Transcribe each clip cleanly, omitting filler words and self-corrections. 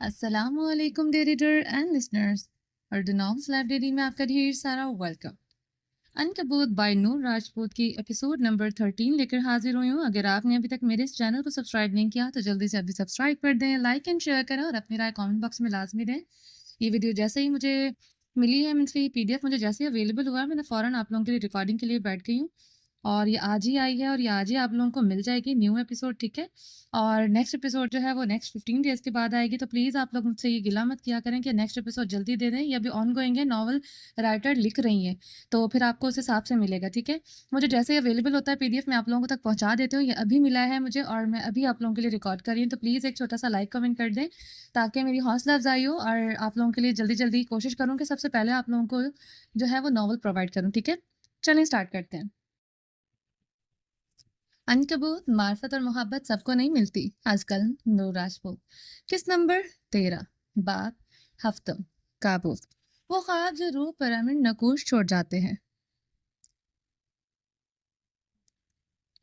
السلام علیکم day reader and listeners, Urdu novels library میں آپ کا ڈھیر سارا ویلکم۔ عنکبوت بائی نور راجپوت کی ایپیسوڈ نمبر 13 لے کر حاضر ہوئی ہوں۔ اگر آپ نے ابھی تک میرے اس چینل کو سبسکرائب نہیں کیا تو جلدی سے ابھی سبسکرائب کر دیں، لائک اینڈ شیئر کریں اور اپنی رائے کامنٹ باکس میں لازمی دیں۔ یہ ویڈیو جیسے ہی مجھے ملی ہے، مینس کی PDF مجھے جیسے ہی اویلیبل ہوا ہے، میں نے فوراً آپ لوگوں کے لیے ریکارڈنگ کے لیے بیٹھ گئی ہوں، اور یہ آج ہی آئی ہے اور یہ آج ہی آپ لوگوں کو مل جائے گی نیو ایپیسوڈ، ٹھیک ہے؟ اور نیکسٹ ایپیسوڈ جو ہے وہ نیکسٹ 15 ڈیز کے بعد آئے گی، تو پلیز آپ لوگ مجھ سے یہ گلا مت کیا کریں کہ نیکسٹ ایپیسوڈ جلدی دے دیں، یہ ابھی آن گوئنگ ہے، ناول رائٹر لکھ رہی ہیں، تو پھر آپ کو اس حساب سے ملے گا، ٹھیک ہے؟ مجھے جیسے ہی اویلیبل ہوتا ہے PDF میں آپ لوگوں تک پہنچا دیتی ہوں، یہ ابھی ملا ہے مجھے اور میں ابھی آپ لوگوں کے لیے ریکارڈ کر رہی ہوں، تو پلیز ایک چھوٹا سا لائک کمنٹ کر دیں تاکہ میری حوصلہ افزائی ہو، اور آپ لوگوں کے لیے جلدی جلدی کوشش کروں کہ سب سے پہلے آپ لوگوں کو جو ہے وہ ناول پرووائڈ کروں، ٹھیک ہے؟ چلیں اسٹارٹ کرتے ہیں۔ عنکبوت، معرفت اور محبت سب کو نہیں ملتی، آج کل نور راجپوت۔ کس نمبر 13، باب ہفتم، کابوس، وہ خواب جو روح پر امن نقوش چھوڑ جاتے ہیں۔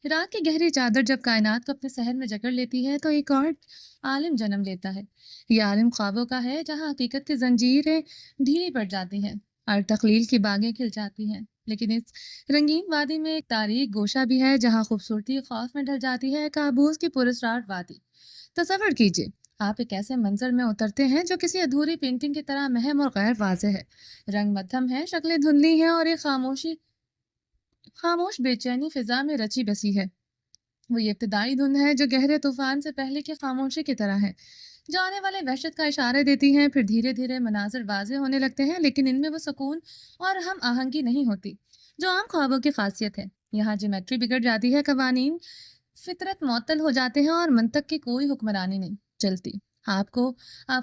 رات کی گہری چادر جب کائنات کو اپنے صحن میں جکڑ لیتی ہے تو ایک اور عالم جنم لیتا ہے۔ یہ عالم خوابوں کا ہے جہاں حقیقت کی زنجیریں ڈھیلی پڑ جاتی ہیں اور تخلیل کی باغیں کھل جاتی ہیں، لیکن اس رنگین وادی میں ایک تاریک گوشہ بھی ہے جہاں خوبصورتی خوف میں ڈھل جاتی ہے، کابوس کی پراسرار وادی۔ تصور کیجیے، آپ ایک ایسے منظر میں اترتے ہیں جو کسی ادھوری پینٹنگ کی طرح مہم اور غیر واضح ہے، رنگ مدھم ہے، شکلیں دھندلی ہیں اور ایک خاموش بے چینی فضا میں رچی بسی ہے۔ وہ یہ ابتدائی دھند ہے جو گہرے طوفان سے پہلے کی خاموشی کی طرح ہے، جو آنے والے وحشت کا اشارہ دیتی ہیں، پھر دھیرے دھیرے مناظر واضح ہونے لگتے ہیں، لیکن ان میں وہ سکون اور ہم آہنگی نہیں ہوتی جو عام خوابوں کی خاصیت ہے۔ یہاں جیومیٹری بگڑ جاتی ہے، قوانین فطرت معطل ہو جاتے ہیں اور منطق کی کوئی حکمرانی نہیں چلتی۔ آپ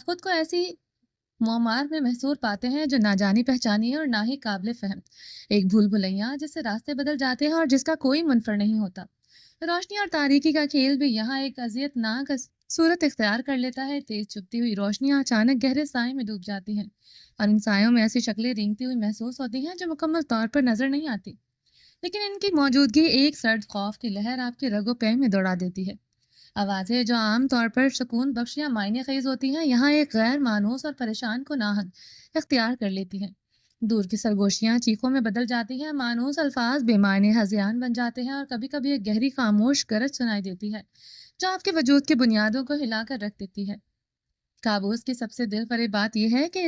خود کو ایسی معمار میں محصور پاتے ہیں جو نہ جانی پہچانی ہے اور نہ ہی قابل فہم، ایک بھول بھلیا جس سے راستے بدل جاتے ہیں اور جس کا کوئی منفر نہیں ہوتا۔ روشنی اور تاریکی کا کھیل بھی یہاں ایک اذیت ناک صورت اختیار کر لیتا ہے۔ تیز چھپتی ہوئی روشنیاں اچانک گہرے سائے میں ڈوب جاتی ہیں اور ان سایوں میں ایسی شکلیں رینگتی ہوئی محسوس ہوتی ہیں جو مکمل طور پر نظر نہیں آتی، لیکن ان کی موجودگی ایک سرد خوف کی لہر آپ کے رگ و پے میں دوڑا دیتی ہے۔ آوازیں جو عام طور پر سکون بخش یا معنی خیز ہوتی ہیں، یہاں ایک غیر مانوس اور پریشان کو ناہن اختیار کر لیتی ہیں۔ دور کی سرگوشیاں چیخوں میں بدل جاتی ہیں، مانوس الفاظ بے معنی ہذیان بن جاتے ہیں اور کبھی کبھی ایک گہری خاموش گرج سنائی دیتی ہے جو آپ کے وجود کی بنیادوں کو ہلا کر رکھ دیتی ہے۔ کابوس کی سب سے دل فریب بات یہ ہے کہ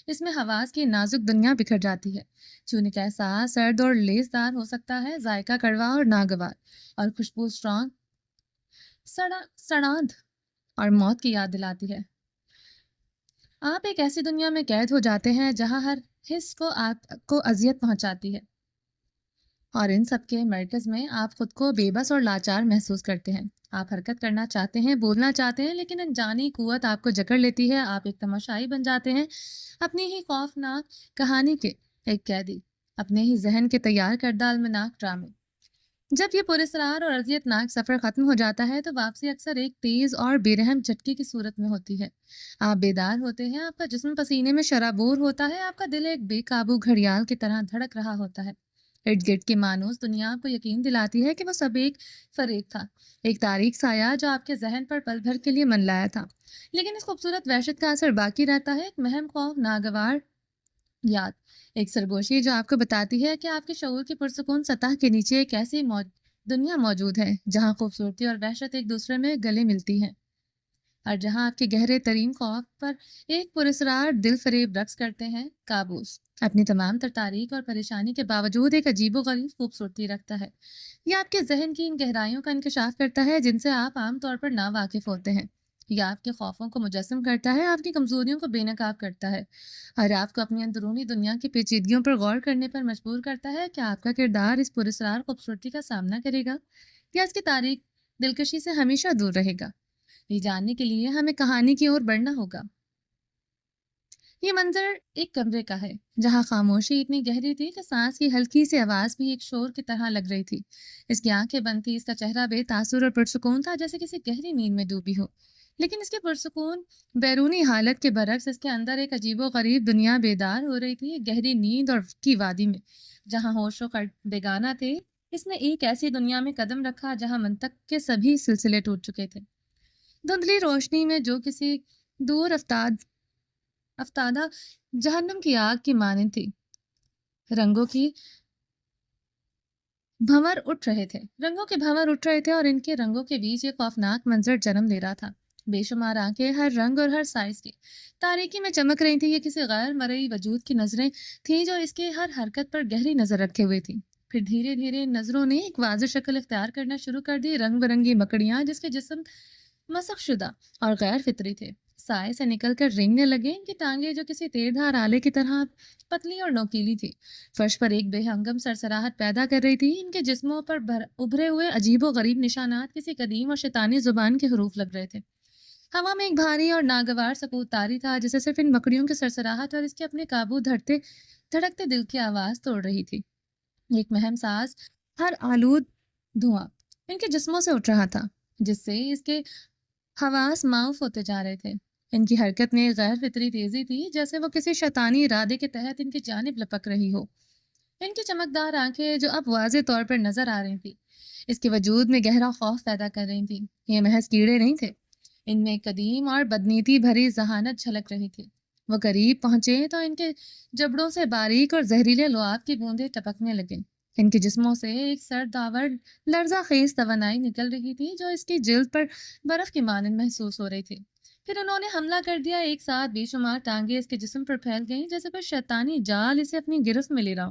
اس میں حواس کی نازک دنیا بکھر جاتی ہے۔ چھونے کا احساس سرد اور لیسدار ہو سکتا ہے، ذائقہ کڑوا اور ناگوار، اور خوشبو اسٹرانگ سڑاند اور موت کی یاد دلاتی ہے۔ آپ ایک ایسی دنیا میں قید ہو جاتے ہیں جہاں ہر حس کو آپ کو اذیت پہنچاتی ہے، اور ان سب کے مرکز میں آپ خود کو بے بس اور لاچار محسوس کرتے ہیں۔ آپ حرکت کرنا چاہتے ہیں، بولنا چاہتے ہیں، لیکن انجانی قوت آپ کو جکڑ لیتی ہے۔ آپ ایک تماشائی بن جاتے ہیں، اپنی ہی خوفناک کہانی کے ایک قیدی، اپنے ہی ذہن کے تیار کردہ المناک ڈرامے۔ جب یہ پراسرار اور اذیت ناک سفر ختم ہو جاتا ہے تو واپسی اکثر ایک تیز اور بے رحم جھٹکے کی صورت میں ہوتی ہے۔ آپ بیدار ہوتے ہیں، آپ کا جسم پسینے میں شرابور ہوتا ہے، آپ کا دل ایک بے قابو گھڑیال کی طرح دھڑک رہا ہوتا ہے۔ ارد گرد کی مانوس دنیا آپ کو یقین دلاتی ہے کہ وہ سب ایک فریب تھا، ایک تاریک سایہ جو آپ کے ذہن پر پل بھر کے لیے منلایا تھا، لیکن اس خوبصورت وحشت کا اثر باقی رہتا ہے، ایک مہم خوف ناگوار یاد، ایک سرگوشی جو آپ کو بتاتی ہے کہ آپ کے شعور کی پرسکون سطح کے نیچے ایک ایسی دنیا موجود ہے جہاں خوبصورتی اور وحشت ایک دوسرے میں گلے ملتی ہیں، اور جہاں آپ کے گہرے ترین خوف پر ایک پراسرار دل فریب رقص کرتے ہیں۔ کابوس اپنی تمام تر تاریک اور پریشانی کے باوجود ایک عجیب و غریب خوبصورتی رکھتا ہے۔ یہ آپ کے ذہن کی ان گہرائیوں کا انکشاف کرتا ہے جن سے آپ عام طور پر نا واقف ہوتے ہیں۔ یہ آپ کے خوفوں کو مجسم کرتا ہے، آپ کی کمزوریوں کو بے نقاب کرتا ہے، اور آپ کو اپنی اندرونی دنیا کی پیچیدگیوں پر غور کرنے پر مجبور کرتا ہے کہ آپ کا کردار اس پراسرار خوبصورتی کا سامنا کرے گا یا اس کی تاریک دلکشی سے ہمیشہ دور رہے گا۔ یہ جاننے کے لیے ہمیں کہانی کی اور بڑھنا ہوگا۔ یہ منظر ایک کمرے کا ہے جہاں خاموشی اتنی گہری تھی کہ سانس کی ہلکی سی آواز بھی ایک شور کی طرح لگ رہی تھی۔ اس کی آنکھیں بند تھی، اس کا چہرہ بے تاثر اور پرسکون تھا جیسے کسی گہری نیند میں ڈوبی ہو، لیکن اس کے پرسکون بیرونی حالت کے برعکس اس کے اندر ایک عجیب و غریب دنیا بیدار ہو رہی تھی، ایک گہری نیند اور کی وادی میں جہاں ہوش و خرد بیگانہ تھے۔ اس نے ایک ایسی دنیا میں قدم رکھا جہاں منطق کے سبھی سلسلے ٹوٹ چکے تھے۔ دھندلی روشنی میں جو کسی دور افتادہ جہنم کی آگ کی مانند تھی۔ رنگوں کی رنگوں کے بھنور اٹھ رہے تھے اور ان کے رنگوں کے بیچ ایک خوفناک منظر جنم لے رہا تھا۔ بے شمار آنکھیں ہر رنگ اور ہر سائز کی تاریکی میں چمک رہی تھی۔ یہ کسی غیر مرئی وجود کی نظریں تھیں جو اس کے ہر حرکت پر گہری نظر رکھے ہوئے تھی۔ پھر دھیرے دھیرے نظروں نے ایک واضح شکل اختیار کرنا شروع کر دی۔ رنگ برنگی مکڑیاں جس کے جسم مسخ شدہ اور غیر فطری تھے سائے سے نکل کر رینگنے لگے۔ ان کی ٹانگیں جو کسی تیر دھار آلے کی طرح پتلی اور نوکیلی تھی، فرش پر ایک بے ہنگم سرسراہٹ پیدا کر رہی تھی۔ ان کے جسموں پر ابھرے ہوئے عجیب و غریب نشانات کسی قدیم اور شیطانی زبان کے حروف لگ رہے تھے۔ ہوا میں ایک بھاری اور ناگوار سکوت طاری تھا جسے صرف ان مکڑیوں کی سرسراہٹ اور اس کے اپنے قابو دھڑکتے دل کی آواز توڑ رہی تھی۔ ایک مہم ساز ہر آلود دھواں ان کے جسموں سے اٹھ رہا تھا جس سے اس کے حواس معاف ہوتے جا رہے تھے۔ ان کی حرکت میں ایک غیر فطری تیزی تھی جیسے وہ کسی شیطانی ارادے کے تحت ان کی جانب لپک رہی ہو۔ ان کی چمکدار آنکھیں جو اب واضح طور پر نظر آ رہی تھی اس کے وجود میں گہرا خوف پیدا کر رہی تھی۔ یہ محض کیڑے نہیں تھے، ان میں قدیم اور بدنیتی بھری ذہانت جھلک رہی تھی۔ وہ قریب پہنچے تو ان کے جبڑوں سے باریک اور زہریلے لعاب کی بوندیں ٹپکنے لگیں۔ ان کے جسموں سے ایک سرد آور لرزہ خیز توانائی نکل رہی تھی جو اس کی جلد پر برف کی مانند محسوس ہو رہی تھی۔ پھر انہوں نے حملہ کر دیا۔ ایک ساتھ بے شمار ٹانگیں اس کے جسم پر پھیل گئیں جیسے کوئی شیطانی جال اسے اپنی گرفت میں لے رہا ہو۔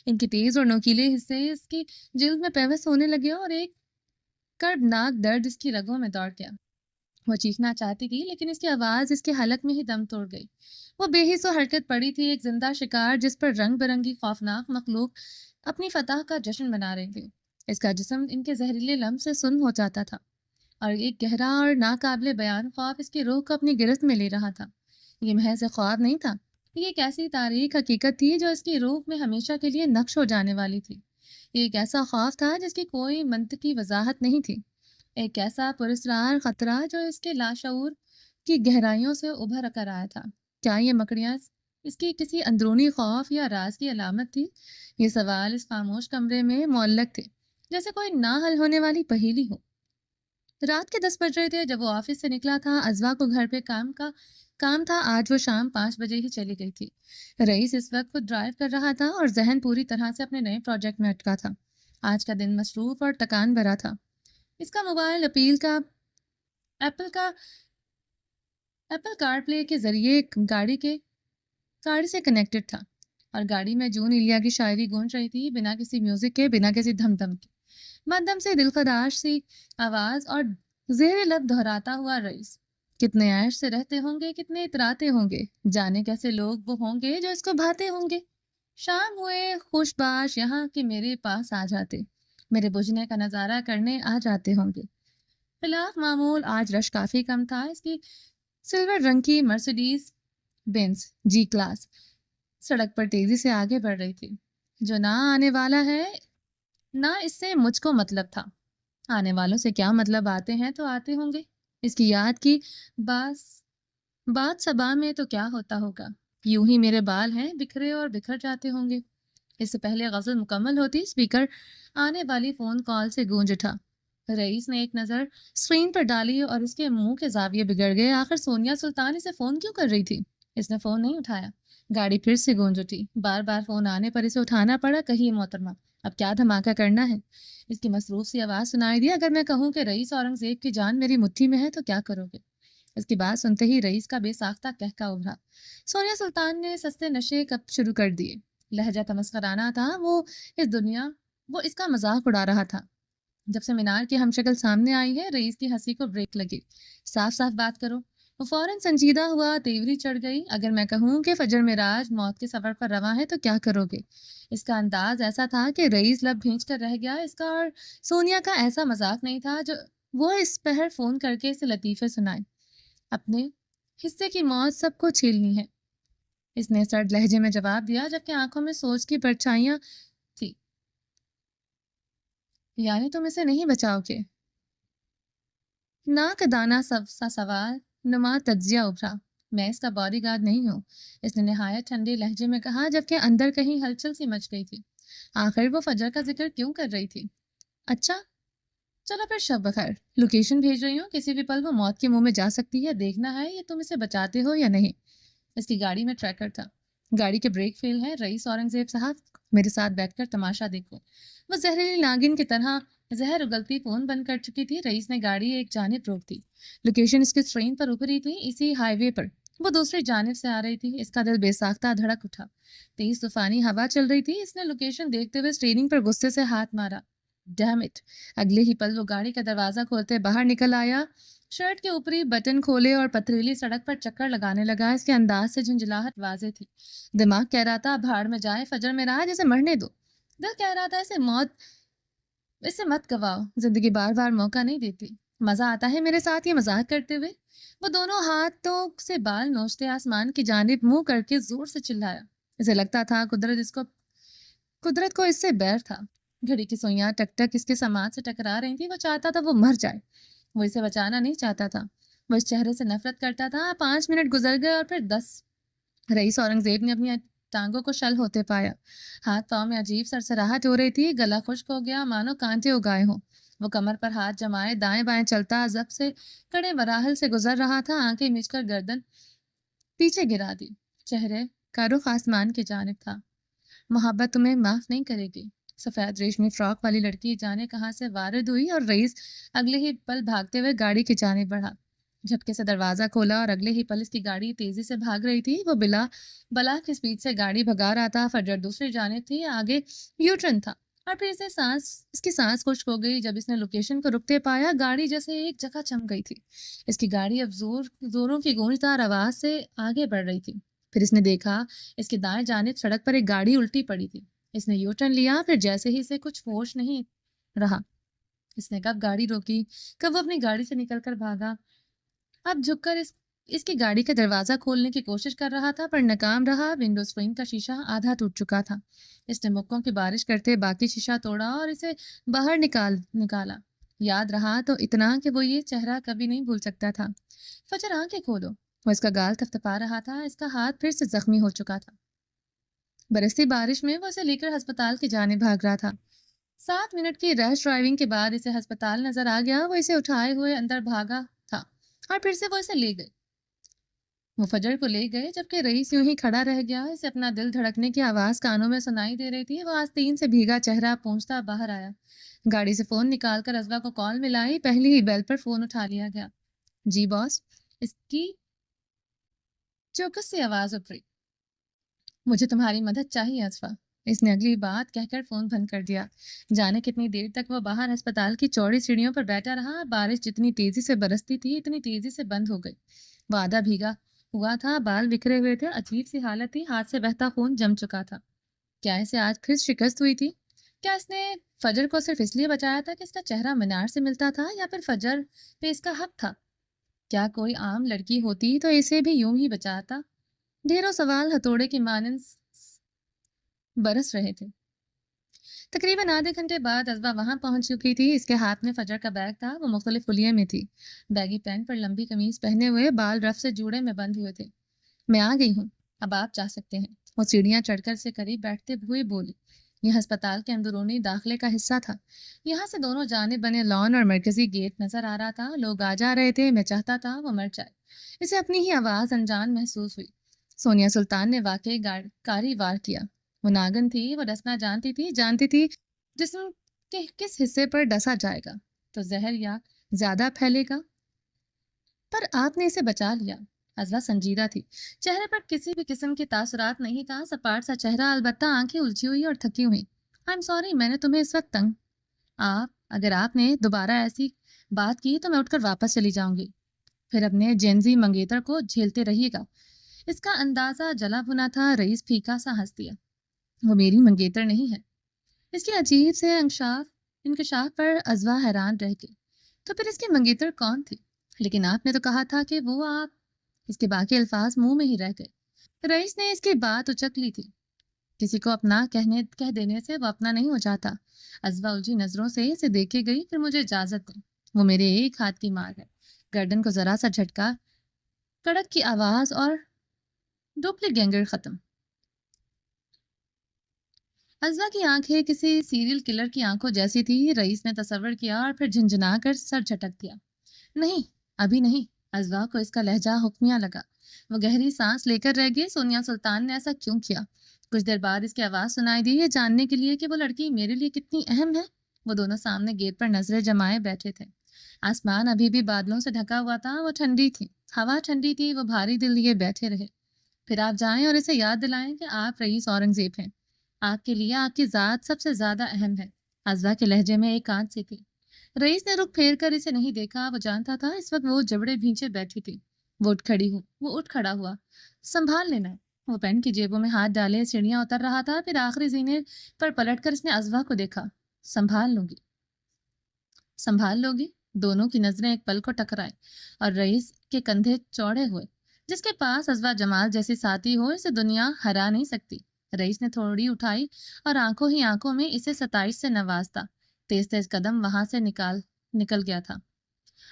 ان کے تیز اور نوکیلے حصے اس کی جلد میں پیوست ہونے لگے اور ایک کربناک درد اس کی رگوں میں دوڑ گیا۔ وہ چیخنا چاہتی تھی لیکن اس کی آواز اس کے حلق میں ہی دم توڑ گئی۔ وہ بے حس و حرکت پڑی تھی، ایک زندہ شکار جس پر رنگ برنگی خوفناک مخلوق اپنی فتح کا جشن منا رہی تھی۔ اس کا جسم ان کے زہریلے لمس سے سن ہو جاتا تھا اور ایک گہرا اور ناقابل بیان خوف اس کی روح کو اپنی گرفت میں لے رہا تھا۔ یہ محض خواب نہیں تھا، یہ ایک ایسی تاریک حقیقت تھی جو اس کی روح میں ہمیشہ کے لیے نقش ہو جانے والی تھی۔ یہ ایک ایسا خوف تھا جس کی کوئی منطقی وضاحت نہیں تھی، ایک ایسا پراسرار خطرہ جو اس کے لاشعور کی گہرائیوں سے ابھر کر آیا تھا۔ کیا یہ مکڑیاں اس کی کسی اندرونی خوف یا راز کی علامت تھی؟ یہ سوال اس خاموش کمرے میں معلق تھے جیسے کوئی نہ حل ہونے والی پہیلی ہو۔ رات کے 10 بج رہے تھے جب وہ آفس سے نکلا تھا۔ ازوا کو گھر پہ کام تھا، آج وہ شام 5 بجے ہی چلی گئی تھی۔ رئیس اس وقت خود ڈرائیو کر رہا تھا اور ذہن پوری طرح سے اپنے نئے پروجیکٹ میں اٹکا تھا۔ آج کا دن مصروف اور تکان بھرا تھا۔ اس کا موبائل ایپل کار پلے کے ذریعے گاڑی سے کنیکٹڈ تھا اور گاڑی میں جون ایلیا کی شاعری گونج رہی تھی، بنا کسی میوزک کے، بنا کسی دھم دھم کے۔ مدھم سے دلخداش سی آواز اور زیر لب دہراتا ہوا رئیس، کتنے عیش سے رہتے ہوں گے، کتنے اتراتے ہوں گے، جانے کیسے لوگ وہ ہوں گے جو اس کو بھاتے ہوں گے۔ شام ہوئے خوش باش یہاں کہ میرے پاس آ جاتے، میرے بجھنے کا نظارہ کرنے آ جاتے ہوں گے۔ خلاف معمول آج رش کافی کم تھا۔ اس کی سلور رنگ کی مرسیڈیز بینز جی کلاس سڑک پر تیزی سے آگے بڑھ رہی تھی۔ جو نہ آنے والا ہے نہ اس سے مجھ کو مطلب تھا، آنے والوں سے کیا مطلب، آتے ہیں تو آتے ہوں گے۔ اس کی یاد کی بات صبا میں تو کیا ہوتا ہوگا، یوں ہی میرے بال ہیں بکھرے اور بکھر جاتے ہوں گے۔ اس سے پہلے غزل مکمل ہوتی اسپیکر آنے والی فون کال سے گونج اٹھا۔ رئیس نے ایک نظر اسکرین پر ڈالی اور اس کے منہ کے زاویے بگڑ گئے۔ آخر سونیا سلطان اسے فون کیوں کر رہی تھی؟ اس نے فون نہیں اٹھایا۔ گاڑی پھر سے گونج اٹھی، بار بار فون آنے پر اسے اٹھانا پڑا۔ کہیے محترمہ، اب کیا دھماکہ کرنا ہے؟ اس کی مصروف سی آواز سنائی دی۔ اگر میں کہوں کہ رئیس اورنگزیب کی جان میری مٹھی میں ہے تو کیا کرو گے؟ اس کی بات سنتے ہی رئیس کا بے ساختہ قہقہ ابھرا۔ سونیا سلطان نے سستے نشے کب شروع کر دیے۔ لہجہ تمسخرانہ تھا۔ وہ اس کا مذاق اڑا رہا تھا۔ جب سے مینار کی ہم شکل سامنے آئی ہے، رئیس کی ہنسی کو بریک لگی۔ صاف صاف بات کرو۔ وہ فوراً سنجیدہ ہوا، تیوری چڑھ گئی۔ اگر میں کہوں کہ فجر معراج موت کے سفر پر رواں ہے تو کیا کرو گے؟ اس کا انداز ایسا تھا کہ رئیس لب بھینچ کر رہ گیا۔ اس کا اور سونیا کا ایسا مذاق نہیں تھا جو وہ اس پہر فون کر کے اسے لطیفے سنائے۔ اپنے حصے کی موت سب کو چھیلنی ہے، اس نے سرد لہجے میں جواب دیا جبکہ آنکھوں میں سوچ کی پرچھائیاں تھی۔ یعنی تم اسے نہیں بچاؤ گے؟ ناک دانہ سا سوال نما تجزیہ ابھرا۔ میں اس کا باڈی گارڈ نہیں ہوں، اس نے نہایت ٹھنڈے لہجے میں کہا جبکہ اندر کہیں ہلچل سی مچ گئی تھی۔ آخر وہ فجر کا ذکر کیوں کر رہی تھی؟ اچھا، چلو پھر شب بخیر، لوکیشن بھیج رہی ہوں، کسی بھی پل وہ موت کے منہ میں جا سکتی ہے، دیکھنا ہے یہ تم اسے بچاتے ہو یا نہیں۔ اس کی گاڑی میں ٹریکر تھا، گاڑی کے بریک فیل ہیں، رئیس اورنگزیب صاحب میرے ساتھ بیٹھ کر تماشا دیکھو۔ وہ زہریلی ناگن کی طرح زہر اگلتی فون بند کر چکی تھی۔ رئیس نے گاڑی ایک جانب روک دی، لوکیشن اس کی اسکرین پر ابھری تھی، اسی ہائی وے پر وہ دوسری جانب سے آ رہی تھی۔ اس کا دل بے ساختہ دھڑک اٹھا، تیز طوفانی ہوا چل رہی تھی۔ اس نے لوکیشن دیکھتے ہوئے اسٹیئرنگ پر غصے سے ہاتھ مارا۔ Damn it! اگلے ہی پل وہ گاڑی کا دروازہ کھولتے باہر نکل آیا، شرٹ کے اوپری بٹن کھولے اور پتھریلی سڑک پر چکر لگانے لگا۔ اس کے انداز سے جھنجھلاہٹ واضح تھی۔ دماغ کہہ رہا تھا بھاڑ میں جائے، فجر میں رہا جیسے مرنے دو۔ دل کہہ رہا تھا اسے مت گواؤ، زندگی بار بار موقع نہیں دیتی۔ مزہ آتا ہے میرے ساتھ یہ مذاق کرتے ہوئے؟ وہ دونوں ہاتھوں سے بال نوچتے آسمان کی جانب منہ کر کے زور سے چلایا۔ اسے لگتا تھا قدرت کو اس سے بیر تھا۔ گھڑی کی سوئیاں ٹک ٹک اس کے سماعت سے ٹکرا رہی تھی۔ وہ چاہتا تھا وہ مر جائے، وہ اسے بچانا نہیں چاہتا تھا۔ وہ اس چہرے سے نفرت کرتا تھا۔ 5 منٹ گزر گئے اور پھر 10۔ رئیس اورنگزیب نے اپنی ٹانگوں کو شل ہوتے پایا، ہاتھ پاؤں میں عجیب سرسراہٹ ہو رہی تھی، گلا خشک ہو گیا مانو کانٹے اگائے ہوں۔ وہ کمر پر ہاتھ جمائے دائیں بائیں چلتا ضبط سے کڑے مراحل سے گزر رہا تھا، آنکھیں مچ کر گردن پیچھے گرا دی، چہرے کا رخ آسمان کی جانب تھا۔ محبت تمہیں معاف نہیں کرے گی۔ سفید ریشمی فراک والی لڑکی جانے کہاں سے وارد ہوئی اور رئیس اگلے ہی پل بھاگتے ہوئے گاڑی کی جانب بڑھا۔ جھٹکے سے دروازہ کھولا اور اگلے ہی پل اس کی گاڑی تیزی سے بھاگ رہی تھی۔ وہ بلا کی سپیڈ سے گاڑی بھگا رہا تھا۔ فجر دوسری جانب تھی، آگے یو ٹرن تھا، اور پھر اس کی سانس خشک ہو گئی جب اس نے لوکیشن کو رکتے پایا۔ گاڑی جیسے ایک جگہ چم گئی تھی۔ اس کی گاڑی اب زوروں کی گونجدار آواز سے آگے بڑھ رہی تھی۔ پھر اس نے دیکھا اس کی دائیں جانب سڑک پر ایک گاڑی الٹی پڑی تھی۔ اس نے یو ٹرن لیا، پھر جیسے ہی اسے کچھ ہوش نہیں رہا، اس نے کب گاڑی روکی، کب وہ اپنی گاڑی سے نکل کر بھاگا۔ اب جھک کر اس کی گاڑی کا دروازہ کھولنے کی کوشش کر رہا تھا پر ناکام رہا۔ ونڈو اسکرین کا شیشہ آدھا ٹوٹ چکا تھا۔ اس نے مکوں کی بارش کرتے باقی شیشہ توڑا اور اسے باہر نکالا۔ یاد رہا تو اتنا کہ وہ یہ چہرہ کبھی نہیں بھول سکتا تھا۔ فجر آنکھیں کھولو، وہ اس کا گال تھپتھپا رہا تھا، اس کا ہاتھ پھر سے زخمی ہو چکا تھا۔ برستی بارش میں وہ اسے لے کر ہسپتال کی جانب بھاگ رہا تھا۔ 7 منٹ کی ریش ڈرائیونگ کے بعد اسے ہسپتال نظر آ گیا۔ وہ اسے اٹھائے ہوئے اندر بھاگا تھا اور پھر سے وہ اسے لے گئے۔ وہ فجر کو لے گئے جبکہ رئیس یوں ہی کھڑا رہ گیا۔ اسے اپنا دل دھڑکنے کی آواز کانوں میں سنائی دے رہی تھی۔ وہ آستین سے بھیگا چہرہ پونچھتا باہر آیا، گاڑی سے فون نکال کر ازوا کو کال ملائی۔ پہلی ہی بیل پر فون اٹھا لیا گیا۔ جی باس، اس کی چوکس سی آواز ابھری۔ مجھے تمہاری مدد چاہیے ازوا۔ اس نے اگلی بات کہہ کر فون بند کر دیا۔ جانے کتنی دیر تک وہ باہر ہسپتال کی چوڑی سیڑھیوں پر بیٹھا رہا۔ بارش جتنی تیزی سے برستی تھی اتنی تیزی سے بند ہو گئی۔ وہ آدھا بھیگا ہوا تھا، بال بکھرے ہوئے تھے، عجیب سی حالت تھی، ہاتھ سے بہتا خون جم چکا تھا۔ کیا اسے آج پھر شکست ہوئی تھی؟ کیا اس نے فجر کو صرف اس لیے بچایا تھا کہ اس کا چہرہ مینار سے ملتا تھا، یا پھر فجر پہ اس کا حق تھا؟ کیا کوئی عام لڑکی ہوتی تو اسے بھی یوں ہی بچاتا؟ ڈھیروں سوال ہتھوڑے کی مانند برس رہے تھے۔ تقریباً آدھے گھنٹے بعد ازوا وہاں پہنچ چکی تھی۔ اس کے ہاتھ میں فجر کا بیگ تھا۔ وہ مختلف حلیے میں تھی، بیگی پینٹ پر لمبی قمیض پہنے ہوئے، بال رف سے جوڑے میں بند ہوئے تھے۔ میں آ گئی ہوں، اب آپ جا سکتے ہیں۔ وہ سیڑھیاں چڑھ کر سے قریب بیٹھتے ہوئے بولی۔ یہ ہسپتال کے اندرونی داخلے کا حصہ تھا۔ یہاں سے دونوں جانب بنے لان اور مرکزی گیٹ نظر آ رہا تھا۔ لوگ آ جا رہے تھے۔ میں چاہتا تھا وہ مر جائے۔ اسے اپنی ہی آواز انجان محسوس ہوئی۔ سونیا سلطان نے واقعی کاری وار کیا۔ وہ ناگن تھی، وہ ڈسنا جانتی تھی جسم کے کس حصے پر ڈسا جائے گا تو زہر یا زیادہ پھیلے گا۔ پر آپ نے اسے بچا لیا۔ ازوا سنجیدہ تھی، چہرے پر کسی بھی قسم کے تاثرات نہیں تھا، سپاٹ سا چہرہ، البتہ آنکھیں الجھی ہوئی اور تھکی ہوئی۔ I'm sorry، میں نے تمہیں اس وقت تنگ۔ اگر آپ نے دوبارہ ایسی بات کی تو میں اٹھ کر واپس چلی جاؤں گی۔ پھر اپنے جینزی منگیتر کو جھیلتے رہیے گا۔ اس کا اندازہ جلا بھنا تھا۔ رئیس پھیکا سا ہنس دیا۔ وہ میری منگیتر نہیں ہے۔ اس کے عجیب سے انکشاف پر ازوا حیران رہ گئی۔ تو پھر اس کی منگیتر کون تھی؟ لیکن آپ نے تو کہا تھا کہ وہ آپ۔ اس کے باقی الفاظ منہ میں ہی رہ گئے۔ رئیس نے اس کی بات اچک لی تھی۔ کسی کو اپنا کہہ دینے سے وہ اپنا نہیں ہو جاتا۔ ازوا الجھی نظروں سے اسے دیکھے گئی۔ پھر مجھے اجازت دیں، وہ میرے ایک ہاتھ کی مار ہے۔ گردن کو ذرا سا جھٹکا، کڑک کی آواز اور ڈوپلی گینگر ختم۔ ازوا کی آنکھیں کسی سیریل کلر کی آنکھوں جیسی تھی. رئیس نے تصور کیا اور پھر جھنجھنا کر سر جھٹک دیا. نہیں، ابھی نہیں. ازوا کو اس کا لہجہ حکمیہ لگا. وہ گہری سانس لے کر رہ گئی. سونیا سلطان نے ایسا کیوں کیا؟ کچھ دیر بعد اس کی آواز سنائی دی، یہ جاننے کے لیے کہ وہ لڑکی میرے لیے کتنی اہم ہے. وہ دونوں سامنے گیٹ پر نظریں جمائے بیٹھے تھے. آسمان ابھی بھی بادلوں سے ڈھکا ہوا تھا. وہ ٹھنڈی تھی، ہوا ٹھنڈی تھی. وہ بھاری دل لیے بیٹھے رہے. پھر آپ جائیں اور اسے یاد دلائیں کہ آپ رئیس اورنگزیب ہیں. آپ کے لیے آپ کی ذات سب سے زیادہ اہم ہے. ازوا کے لہجے میں ایک آنچ سی تھی. رئیس نے رخ پھیر کر اسے نہیں دیکھا. وہ جانتا تھا اس وقت وہ جبڑے بھینچے بیٹھی تھی. وہ اٹھ کھڑا ہوا. سنبھال لینا. وہ پینٹ کی جیبوں میں ہاتھ ڈالے سیڑھیاں اتر رہا تھا. پھر آخری زینے پر پلٹ کر اس نے ازوا کو دیکھا. سنبھال لوں گی. سنبھال لو گی. دونوں کی نظریں ایک پل کو ٹکرائے اور رئیس کے کندھے چوڑے ہوئے. جس کے پاس ازوا جمال جیسی ساتھی ہو اسے دنیا ہرا نہیں سکتی. رئیس نے تھوڑی اٹھائی اور آنکھوں ہی آنکھوں میں اسے ستائش سے نوازتا. تیز تیز قدم وہاں سے نکل گیا تھا.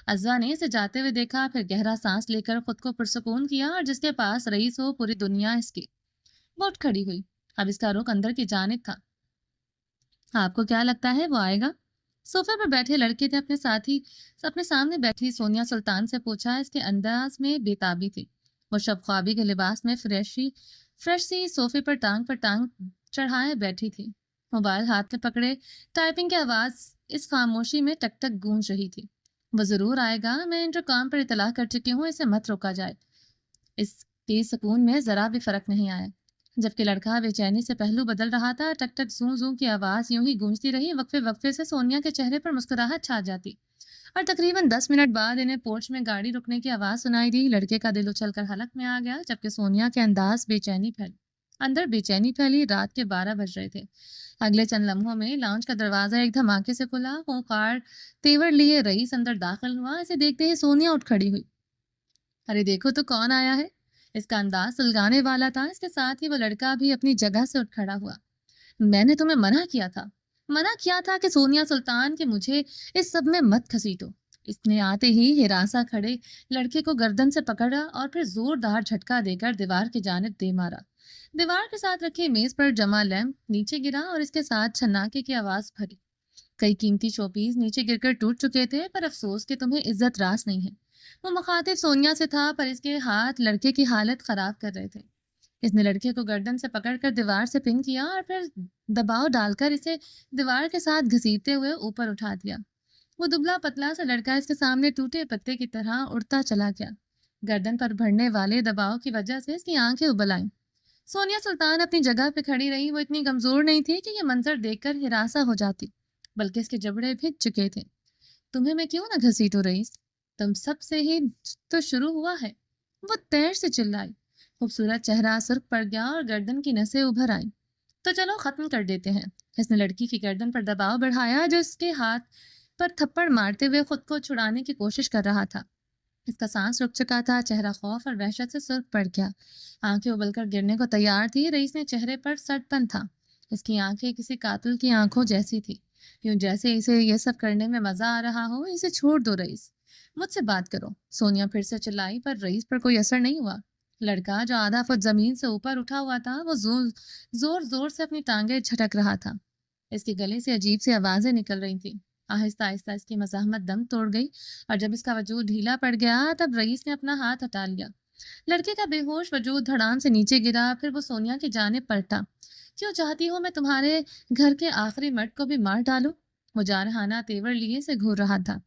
ازوا نے اسے جاتے ہوئے دیکھا. پھر گہرا سانس لے کر خود کو پرسکون کیا. اور جس کے پاس رئیس ہو پوری دنیا اس کی. وہ اٹھ کھڑی ہوئی. اب اس کا رخ اندر کی جانب تھا. آپ کو کیا لگتا ہے وہ آئے گا؟ صوفے پر بیٹھے لڑکے نے اپنے سامنے بیٹھی سونیا سلطان سے پوچھا. اس کے انداز میں بےتابی تھی. وہ شب خوابی کے لباس میں فرش سی صوفے پر ٹانگ چڑھائے بیٹھی تھی. موبائل ہاتھ میں پکڑے. ٹائپنگ کی آواز اس خاموشی میں ٹک ٹک گونج رہی تھی. وہ ضرور آئے گا. میں انٹرکام پر اطلاع کر چکی ہوں. اسے مت روکا جائے. اس کے سکون میں ذرا بھی فرق نہیں آیا. جبکہ لڑکا بے چینی سے پہلو بدل رہا تھا. ٹک ٹک زوں زوں کی آواز یوں ہی گونجتی رہی. وقفے سے سونیا کے چہرے پر مسکراہٹ چھا جاتی اور تقریباً 10 منٹ بعد انہیں پورچ میں گاڑی رکنے کی آواز سنائی دی. لڑکے کا دل اچھل کر حلق میں آ گیا جبکہ سونیا کے اندر بے چینی پھیلی. رات کے 12 بج رہے تھے. اگلے چند لمحوں میں لاؤنج کا دروازہ ایک دھماکے سے کھلا. خونخوار تیور لیے رئیس اندر داخل ہوا. اسے دیکھتے ہی سونیا اٹھ کھڑی ہوئی. ارے دیکھو تو کون آیا ہے. اس کا انداز سلگانے والا تھا. اس کے ساتھ ہی وہ لڑکا بھی اپنی جگہ سے اٹھ کھڑا ہوا. میں نے تمہیں منع کیا تھا کہ سونیا سلطان کہ مجھے اس سب میں مت گھسیٹو. اس نے آتے ہی ہراساں کھڑے لڑکے کو گردن سے پکڑا اور پھر زوردار جھٹکا دے کر دیوار کی جانب دے مارا. دیوار کے ساتھ رکھے میز پر جمع لیمپ نیچے گرا اور اس کے ساتھ چھناکے کی آواز بھری. کئی قیمتی شوپیس نیچے گر کر ٹوٹ چکے تھے. پر افسوس کہ تمہیں عزت راس نہیں ہے. وہ مخاطب سونیا سے تھا پر اس کے ہاتھ لڑکے کی حالت خراب کر رہے تھے. اس نے لڑکے کو گردن سے پکڑ کر دیوار سے پن کیا اور پھر دباؤ ڈال کر اسے دیوار کے ساتھ گھسیٹتے ہوئے اوپر اٹھا دیا. وہ دبلا پتلا سا لڑکا اس کے سامنے ٹوٹے پتے کی طرح اڑتا چلا گیا. گردن پر بڑھنے والے دباؤ کی وجہ سے اس کی آنکھیں ابل آئیں. سونیا سلطان اپنی جگہ پہ کھڑی رہی. وہ اتنی کمزور نہیں تھی کہ یہ منظر دیکھ کر ہراساں ہو جاتی بلکہ اس کے جبڑے بھیج چکے تھے. تمہیں میں کیوں نہ گھسیٹوں رئیس؟ تم سب سے ہی تو شروع ہوا ہے. وہ تیر سے چلائی. خوبصورت چہرہ سرخ پڑ گیا اور گردن کی نسیں ابھر آئیں. تو چلو ختم کر دیتے ہیں. اس نے لڑکی کی گردن پر دباؤ بڑھایا جو اس کے ہاتھ پر تھپڑ مارتے ہوئے خود کو چھڑانے کی کوشش کر رہا تھا. اس کا سانس رک چکا تھا. چہرہ خوف اور وحشت سے سرخ پڑ گیا. آنکھیں ابل کر گرنے کو تیار تھی. رئیس نے چہرے پر سٹ پن تھا. اس کی آنکھیں کسی قاتل کی آنکھوں جیسی تھی. یوں جیسے اسے یہ سب کرنے میں مزہ آ رہا ہو. اسے چھوڑ دو رئیس. مجھ سے بات کرو. سونیا پھر سے چلائی پر رئیس پر کوئی اثر نہیں ہوا. لڑکا جو آدھا فٹ زمین سے اوپر اٹھا ہوا تھا وہ زور سے اپنی ٹانگیں جھٹک رہا تھا. اس کے گلے سے عجیب سی آوازیں نکل رہی تھیں. آہستہ آہستہ اس کی مزاحمت دم توڑ گئی اور جب اس کا وجود ڈھیلا پڑ گیا تب رئیس نے اپنا ہاتھ ہٹا لیا. لڑکے کا بے ہوش وجود دھڑام سے نیچے گرا. پھر وہ سونیا کی جانب پلٹا. کیوں چاہتی ہو میں تمہارے گھر کے آخری مرد کو بھی مار ڈالوں؟ وہ جارحانہ تیور لیے سے گھور رہا تھا.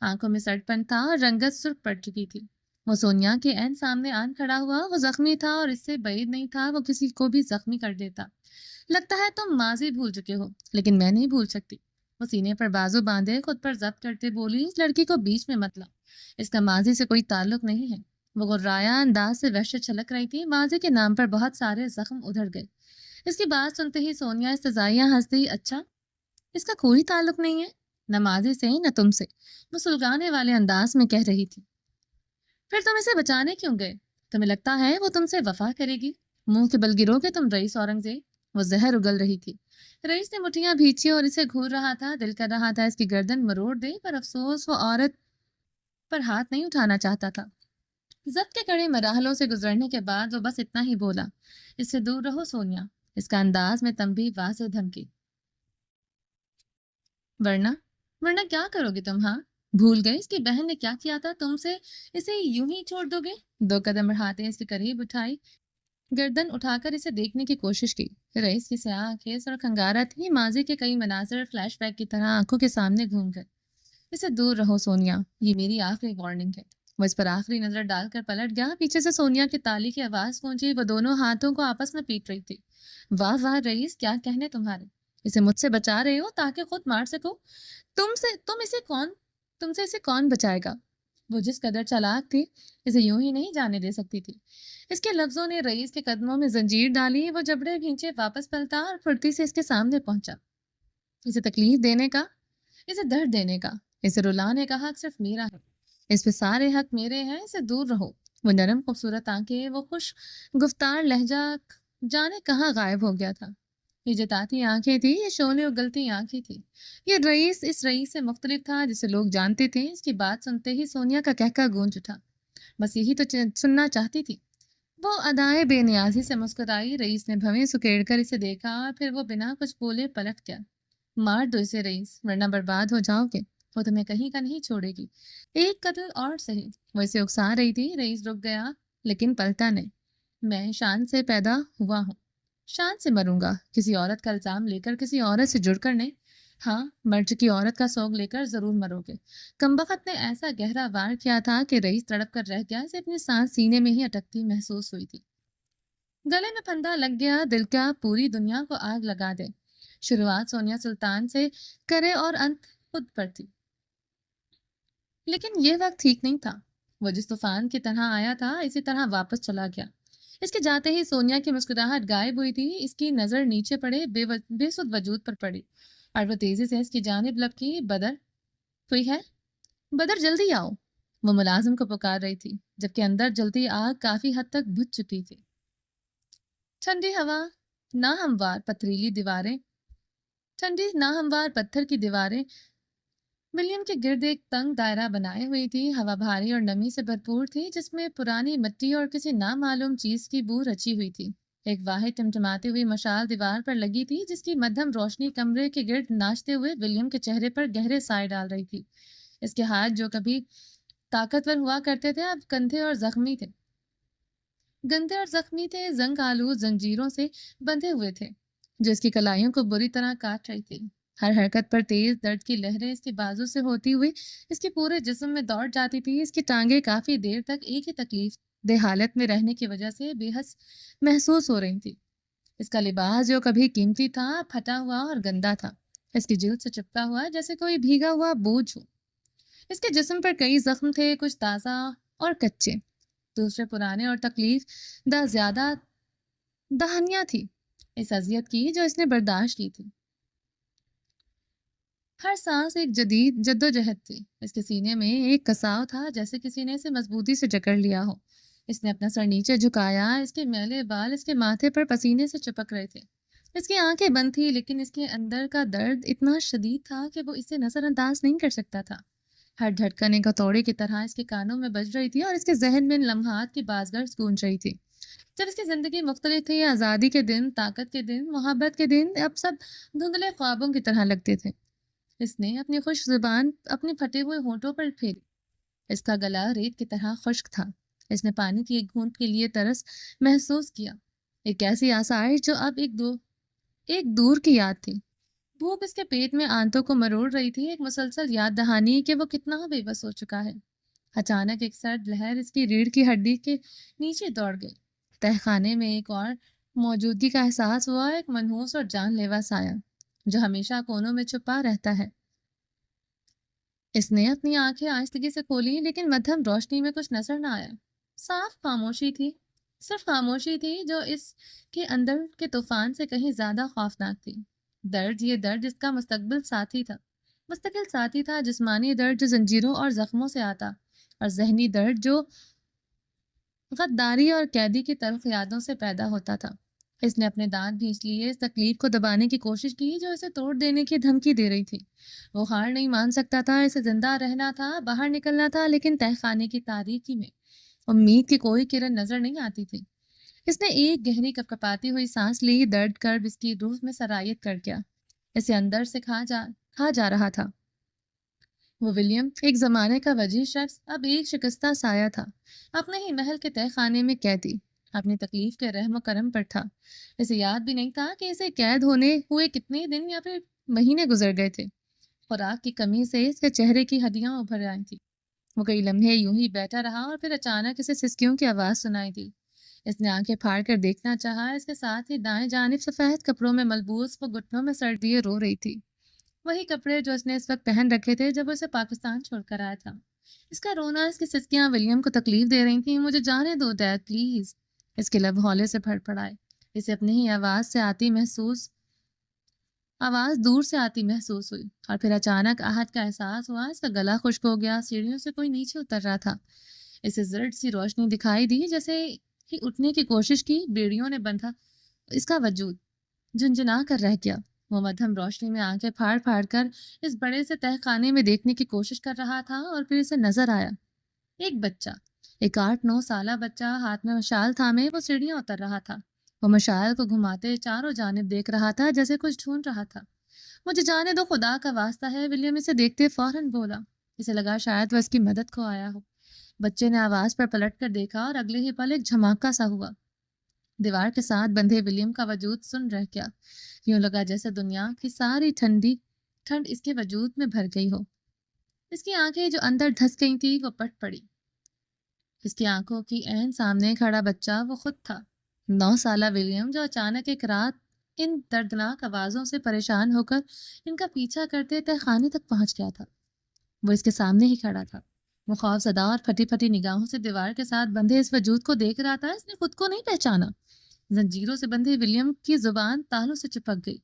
آنکھوں میں سٹ پن تھا اور رنگت سرخ پڑ چکی تھی. وہ سونیا کے عین سامنے آن کھڑا ہوا. وہ زخمی تھا اور اس سے بعید نہیں تھا وہ کسی کو بھی زخمی کر دیتا. لگتا ہے تم ماضی بھول چکے ہو لیکن میں نہیں بھول سکتی. وہ سینے پر بازو باندھے خود پر ضبط کرتے بولی. اس لڑکی کو بیچ میں مت لاؤ. اس کا ماضی سے کوئی تعلق نہیں ہے. وہ غرایا انداز سے وحشت چھلک رہی تھی. ماضی کے نام پر بہت سارے زخم ادھر گئے. اس کی بات سنتے ہی سونیا استزائیہ ہنس دی. اچھا اس کا کوئی تعلق نہیں ہے نہ ماضی سے نہ تم سے. وہ سلگانے والے انداز میں کہہ رہی تھی. پھر تم اسے بچانے کیوں گئے؟ تمہیں لگتا ہے وہ تم سے وفا کرے گی؟ منہ کے بل گرو گے تم رئیس اورنگزیب. وہ زہر اگل رہی تھی. رئیس نے مٹھیاں بھینچی اور اسے گھور رہا تھا. دل کر رہا تھا اس کی گردن مروڑ دے پر افسوس وہ عورت پر ہاتھ نہیں اٹھانا چاہتا تھا. ضبط کے کڑے مراحلوں سے گزرنے کے بعد وہ بس اتنا ہی بولا. اس سے دور رہو سونیا. اس کا انداز میں تنبیہ واضح دھمکی۔ ورنہ ورنہ کیا کرو گے تم؟ ہاں، بھول گئے اس کی بہن نے کیا کیا تھا تم سے؟ اسے یوں ہی چھوڑ دو گے؟ 2 قدم بڑھاتے اس کے قریب اٹھائی گردن اٹھا کر اسے دیکھنے کی کوشش کی۔ رئیس کی سیاہ آنکھیں سرخ انگارہ تھی، ماضی کے کئی مناظر فلیش بیک کی طرح آنکھوں کے سامنے گھوم گئے۔ اسے دور رہو سونیا، یہ میری آخری وارننگ ہے۔ وہ اس پر آخری نظر ڈال کر پلٹ گیا۔ پیچھے سے سونیا کی تالی کی آواز گونجی، وہ دونوں ہاتھوں کو آپس میں پیٹ رہی تھی۔ واہ واہ رئیس، کیا کہنے تمہارے؟ اسے مجھ سے بچا رہے ہو تاکہ خود مار سکو؟ تم سے اسے کون بچائے گا؟ وہ جس قدر چالاک تھی، اسے یوں ہی نہیں جانے دے سکتی تھی۔ اس کے لفظوں نے رئیس کے قدموں میں زنجیر ڈالی۔ وہ جبڑے بھینچے واپس پلٹا اور پھرتی سے اس کے سامنے پہنچا۔ اسے تکلیف دینے کا، اسے درد دینے کا، اسے رلانے کا حق صرف میرا ہے۔ اس پہ سارے حق میرے ہیں، اسے دور رہو۔ وہ نرم خوبصورت آنکھیں، وہ خوش گفتار لہجہ جانے کہاں غائب ہو گیا تھا۔ یہ جتاتی آنکھیں تھی، یہ شعلے اگلتی آنکھیں تھی۔ یہ رئیس اس رئیس سے مختلف تھا جسے لوگ جانتے تھے۔ اس کی بات سنتے ہی سونیا کا کہکہ گونج اٹھا۔ بس یہی تو سننا چاہتی تھی۔ وہ ادائے بے نیازی سے مسکرائی۔ رئیس نے بھویں سکیڑ کر اسے دیکھا، پھر وہ بنا کچھ بولے پلٹ گیا۔ مار دو اسے رئیس، ورنہ برباد ہو جاؤ گے۔ وہ تمہیں کہیں کا نہیں چھوڑے گی، ایک قتل اور سہی۔ وہ اسے اکسا رہی تھی۔ رئیس رک گیا لیکن پلٹا نہیں۔ میں شان سے پیدا ہوا ہوں، شان سے مروں گا، کسی عورت کا الزام لے کر، کسی عورت سے جڑ کر نہیں۔ ہاں، مر چکی عورت کا سوگ لے کر ضرور مرو گے۔ کمبخت نے ایسا گہرا وار کیا تھا کہ رئیس تڑپ کر رہ گیا۔ اسے اپنی سانس سینے میں ہی اٹکتی محسوس ہوئی تھی۔ گلے میں پھندا لگ گیا، دل کیا پوری دنیا کو آگ لگا دے۔ شروعات سونیا سلطان سے کرے اور انت خود پر تھی، لیکن یہ وقت ٹھیک نہیں تھا۔ وہ جس طوفان کی طرح آیا تھا، اسی طرح واپس چلا گیا۔ اس کے جاتے ہی سونیا کی مسکراہٹ غائب ہوئی تھی۔ اس کی نظر نیچے پڑے بے سود وجود پر پڑی اور وہ تیزی سے اس کی جانب لپکی۔ بدر کوئی ہے؟ بدر جلدی آؤ۔ وہ ملازم کو پکار رہی تھی، جبکہ اندر جلتی آگ کافی حد تک بجھ چکی تھی۔ ٹھنڈی ہوا، ناہموار پتھریلی دیواریں، ٹھنڈی ناہموار پتھر کی دیواریں ولیم کے گرد ایک تنگ دائرہ بنائے ہوئی تھی۔ ہوا بھاری اور نمی سے بھرپور تھی، جس میں پرانی مٹی اور کسی نامعلوم چیز کی بو رچی ہوئی تھی۔ ایک واحد ٹمٹماتی ہوئی مشال دیوار پر لگی تھی، جس کی مدھم روشنی کمرے کے گرد ناچتے ہوئے ولیم کے چہرے پر گہرے سائے ڈال رہی تھی۔ اس کے ہاتھ جو کبھی طاقتور ہوا کرتے تھے، اب گندھے اور زخمی تھے، زنگ آلود زنجیروں سے بندھے ہوئے تھے جو اس کی کلائیوں کو بری طرح کاٹ رہی تھی۔ ہر حرکت پر تیز درد کی لہریں اس کے بازو سے ہوتی ہوئی اس کے پورے جسم میں دوڑ جاتی تھی۔ اس کی ٹانگیں کافی دیر تک ایک ہی تکلیف دہ حالت میں رہنے کی وجہ سے بے حس محسوس ہو رہی تھی۔ اس کا لباس جو کبھی قیمتی تھا، پھٹا ہوا اور گندا تھا، اس کی جلد سے چپکا ہوا جیسے کوئی بھیگا ہوا بوجھ ہو۔ اس کے جسم پر کئی زخم تھے، کچھ تازہ اور کچے، دوسرے پرانے اور تکلیف دہ زیادہ دہانیاں تھی اس اذیت کی جو اس نے برداشت کی تھی۔ ہر سانس ایک جدید جدوجہد تھی۔ اس کے سینے میں ایک کساؤ تھا، جیسے کسی نے اسے مضبوطی سے جکڑ لیا ہو۔ اس نے اپنا سر نیچے جھکایا، اس کے میلے بال اس کے ماتھے پر پسینے سے چپک رہے تھے۔ اس کی آنکھیں بند تھی، لیکن اس کے اندر کا درد اتنا شدید تھا کہ وہ اسے نظر انداز نہیں کر سکتا تھا۔ ہر دھڑکن ایک ہتھوڑے کی طرح اس کے کانوں میں بج رہی تھی اور اس کے ذہن میں ان لمحات کی بازگشت گونج رہی تھی جب اس کی زندگی مختلف تھی۔ آزادی کے دن، طاقت کے دن، محبت کے دن اب سب دھندلے خوابوں کی طرح لگتے تھے۔ اس نے اپنی خشک زبان اپنے پھٹے ہوئے ہونٹوں پر پھیری۔ اس کا گلا ریت کی طرح خشک تھا۔ اس نے پانی کی ایک گھونٹ کے لیے ترس محسوس کیا، ایک ایسی آسائش جو اب ایک دور کی یاد تھی۔ بھوک اس کے پیٹ میں آنتوں کو مروڑ رہی تھی، ایک مسلسل یاد دہانی کہ وہ کتنا بے بس ہو چکا ہے۔ اچانک ایک سرد لہر اس کی ریڑھ کی ہڈی کے نیچے دوڑ گئی۔ تہہ خانے میں ایک اور موجودگی کا احساس ہوا، ایک منحوس اور جان لیوا سایہ جو ہمیشہ کونوں میں چھپا رہتا ہے۔ اس نے اپنی آنکھیں آہستگی سے کھولی، لیکن مدھم روشنی میں کچھ نظر نہ آیا۔ صاف خاموشی تھی، صرف خاموشی تھی جو اس کے اندر کے طوفان سے کہیں زیادہ خوفناک تھی۔ درد، یہ درد جس کا مستقل ساتھی تھا، جسمانی درد جو زنجیروں اور زخموں سے آتا، اور ذہنی درد جو غداری اور قیدی کی تلخ یادوں سے پیدا ہوتا تھا۔ اس نے اپنے دانت بھینچ لیے، اس تکلیف کو دبانے کی کوشش کی جو اسے توڑ دینے کی دھمکی دے رہی تھی۔ وہ ہار نہیں مان سکتا تھا، اسے زندہ رہنا تھا، باہر نکلنا تھا، لیکن تہہ خانے کی تاریکی میں امید کی کوئی کرن نظر نہیں آتی تھی۔ اس نے ایک گہری کپکپاتی ہوئی سانس لی، درد کرب اس کی روح میں سرایت کر گیا، اسے اندر سے کھا جا رہا تھا۔ وہ ولیم، ایک زمانے کا وجیح شخص، اب ایک شکستہ سایہ تھا، اپنے ہی محل کے تہہ خانے میں قیدی، اپنی تکلیف کے رحم و کرم پر تھا۔ اسے یاد بھی نہیں تھا کہ اسے قید ہونے ہوئے کتنے دن یا پھر مہینے گزر گئے تھے۔ خوراک کی کمی سے اس کے چہرے کی ہڈیاں ابھر آئی تھیں۔ وہ کئی لمحے یوں ہی بیٹھا رہا اور پھر اچانک اسے سسکیوں کی آواز سنائی دی۔ اس نے آنکھیں پھاڑ کر دیکھنا چاہا، اس کے ساتھ ہی دائیں جانب سفید کپڑوں میں ملبوس وہ گھٹنوں میں سر دیے رو رہی تھی۔ وہی کپڑے جو اس نے اس وقت پہن رکھے تھے جب اسے پاکستان چھوڑ کر آیا تھا۔ اس کا رونا، اس کی سسکیاں ولیم کو تکلیف دے رہی تھیں۔ مجھے جانے دو ڈیڈ پلیز۔ اس کے لب ہولے سے پھڑ پڑائے۔ اسے اپنی ہی آواز دور سے آتی محسوس ہوئی اور پھر اچانک آہٹ کا احساس ہوا۔ اس کا گلا خشک ہو گیا، سیڑھیوں سے کوئی نیچے اتر رہا تھا۔ اسے زرد سی روشنی دکھائی دی، جیسے ہی اٹھنے کی کوشش کی بیڑیوں نے بندھا اس کا وجود جھنجھنا کر رہ گیا۔ وہ مدھم روشنی میں آنکھیں پھاڑ پھاڑ کر اس بڑے سے تہہ خانے میں دیکھنے کی کوشش کر رہا تھا اور پھر اسے نظر آیا ایک بچہ، ایک 8-9 سالہ بچہ، ہاتھ میں مشال تھامے وہ سیڑھیاں اتر رہا تھا۔ وہ مشال کو گھماتے چاروں جانب دیکھ رہا تھا جیسے کچھ ڈھونڈ رہا تھا۔ مجھے جانے دو، خدا کا واسطہ ہے، ولیم اسے دیکھتے فوراً بولا۔ اسے لگا شاید وہ اس کی مدد کو آیا ہو۔ بچے نے آواز پر پلٹ کر دیکھا اور اگلے ہی پل ایک دھماکہ سا ہوا۔ دیوار کے ساتھ بندھے ولیم کا وجود سن رہ گیا۔ یوں لگا جیسے دنیا کی ساری ٹھنڈ اس کے وجود میں بھر گئی ہو۔ اس کی آنکھیں جو اندر دھس گئی تھی وہ پٹ پڑی۔ اس کی آنکھوں کی عین سامنے کھڑا بچہ وہ خود تھا، 9 سالہ ولیم، جو اچانک ایک رات ان دردناک آوازوں سے پریشان ہو کر ان کا پیچھا کرتے تہ خانے تک پہنچ گیا تھا۔ وہ اس کے سامنے ہی کھڑا تھا۔ وہ خوف زدہ اور پھٹی پھٹی نگاہوں سے دیوار کے ساتھ بندھے اس وجود کو دیکھ رہا تھا۔ اس نے خود کو نہیں پہچانا۔ زنجیروں سے بندھے ولیم کی زبان تالوں سے چپک گئی۔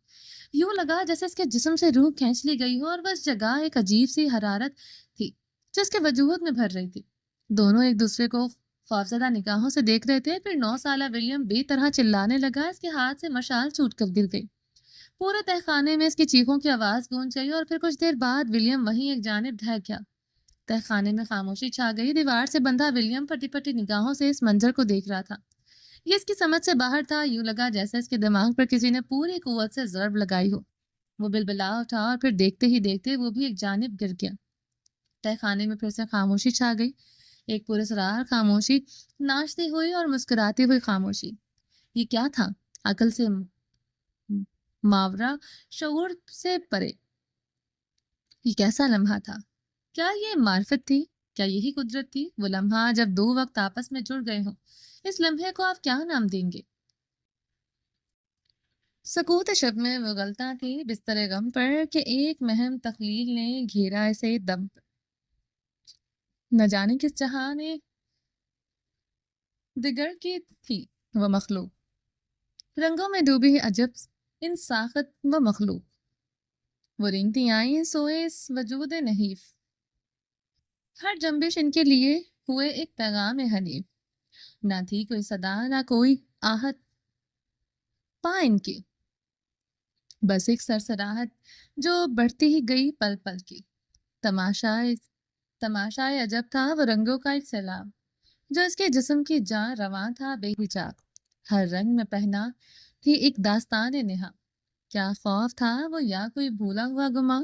یوں لگا جیسے اس کے جسم سے روح کھینچ لی گئی ہو اور بس جگہ ایک عجیب سی حرارت تھی جو اس کے وجود میں بھر رہی تھی۔ دونوں ایک دوسرے کو خوفزدہ نگاہوں سے دیکھ رہے تھے۔ پھر 9 سالہ ولیم بے طرح چلانے لگا۔ اس کے ہاتھ سے مشال چھوٹ کر گر گئی۔ پورے تہہ خانے میں اس کی چیخوں کی آواز گونج گئی اور پھر کچھ دیر بعد ولیم وہیں ایک جانب ڈھہ گیا۔ تہہ خانے میں خاموشی چھا گئی۔ دیوار سے بندھا ولیم پھٹی پھٹی نگاہوں سے اس منظر کو دیکھ رہا تھا۔ یہ اس کی سمجھ سے باہر تھا۔ یوں لگا جیسے اس کے دماغ پر کسی نے پوری قوت سے ضرب لگائی ہو۔ وہ بلبلا اٹھا اور پھر دیکھتے ہی دیکھتے وہ بھی ایک جانب گر گیا۔ تہہ خانے میں پھر سے خاموشی چھا گئی، ایک پراسرار خاموشی، ناچتی ہوئی اور مسکراتی ہوئی خاموشی۔ یہ کیا تھا؟ عقل سے ماورا، شعور سے پرے۔ یہ کیسا لمحہ تھا؟ کیا یہ معرفت تھی؟ کیا یہی قدرت تھی؟ وہ لمحہ جب دو وقت آپس میں جڑ گئے ہوں۔ اس لمحے کو آپ کیا نام دیں گے؟ سکوت شب میں وہ غلطاں تھی بستر غم پر کہ ایک مہم تخلیل نے گھیرا اسے دم پر۔ نہ جانے کس جہاں نے دگر کی تھی وہ مخلوق، رنگوں میں ڈوبی عجب ان ساخت و مخلوق۔ وہ رینگتی آئیں سوئے اس وجود نحیف، ہر جنبش ان کے لیے ہوئے ایک پیغام حنیف۔ نہ تھی کوئی صدا، نہ کوئی آہت پا ان کی، بس ایک سرسراہٹ جو بڑھتی ہی گئی پل پل کی۔ تماشائے عجب تھا وہ رنگوں کا ایک سیلاب جو اس کے جسم کی جاں رواں تھا بے حجاب۔ ہر رنگ میں پہنا تھی ایک داستان نہا۔ کیا خوف تھا وہ یا کوئی بھولا ہوا گماں؟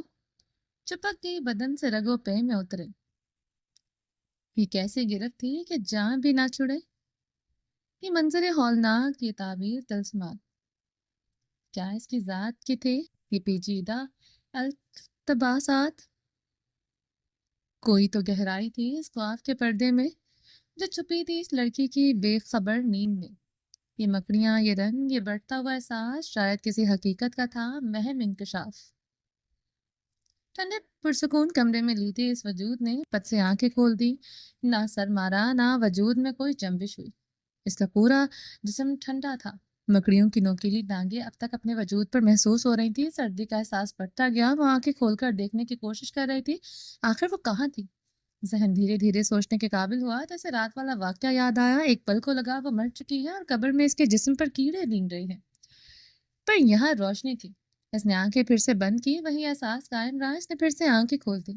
چپک گئی بدن سے رگوں پہ میں اترے۔ یہ کیسی گرفت تھی کہ جان بھی نہ چھڑے؟ یہ منظر ہولناک، یہ تعبیر طلسمات، کیا اس کی ذات کے تھے یہ پیچیدہ التباسات؟ کوئی تو گہرائی تھی اس خواب کے پردے میں جو چھپی تھی اس لڑکی کی بے خبر نیند میں۔ یہ مکڑیاں، یہ رنگ، یہ بڑھتا ہوا احساس شاید کسی حقیقت کا تھا مہم انکشاف۔ ٹھنڈے پرسکون کمرے میں لیٹے اس وجود نے پت سے آنکھیں کھول دی۔ نہ سر مارا، نہ وجود میں کوئی جنبش ہوئی۔ اس کا پورا جسم ٹھنڈا تھا۔ مکڑیوں کی نوکیلی ٹانگیں اب تک اپنے وجود پر محسوس ہو رہی تھی۔ سردی کا احساس بڑھتا گیا۔ وہ آنکھیں کھول کر دیکھنے کی کوشش کر رہی تھی، آخر وہ کہاں تھی؟ ذہن دھیرے دھیرے سوچنے کے قابل ہوا تو اسے رات والا واقعہ یاد آیا۔ ایک پل کو لگا وہ مر چکی ہے اور قبر میں اس کے جسم پر کیڑے رینگ رہے ہیں، پر یہاں روشنی تھی۔ اس نے آنکھیں پھر سے بند کی، وہی احساس قائم رہا۔ اس نے پھر سے آنکھیں کھول دی۔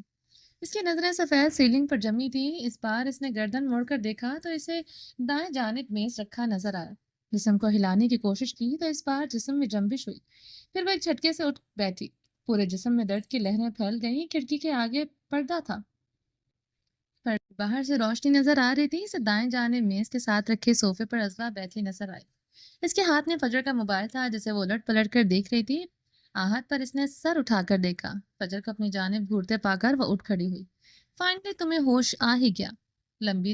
اس کی نظریں سفید سیلنگ پر جمی تھی۔ اس بار اس نے گردن موڑ کر دیکھا تو اسے دائیں جانب میز رکھا نظر آیا۔ جسم کو ہلانے کی کوشش کی تو اس بار جسم میں جنبش ہوئی۔ پھر وہ ایک جھٹکے سے اٹھ بیٹھی۔ پورے جسم میں درد کی لہریں پھیل گئیں۔ کھڑکی کے آگے پردہ تھا، پر باہر سے روشنی نظر آ رہی تھی۔ اسے دائیں جانب میز کے ساتھ رکھے صوفے پر ازوا بیٹھی نظر آئی۔ اس کے ہاتھ میں فجر کا موبائل تھا جسے وہ الٹ پلٹ کر دیکھ رہی تھی۔ آہت پر اس نے سر اٹھا کر دیکھا۔ فجر کو اپنی جانب گھورتے پا کر وہ اٹھ کھڑی ہوئی۔ فائنلی تمہیں ہوش آ ہی گیا۔ لمبی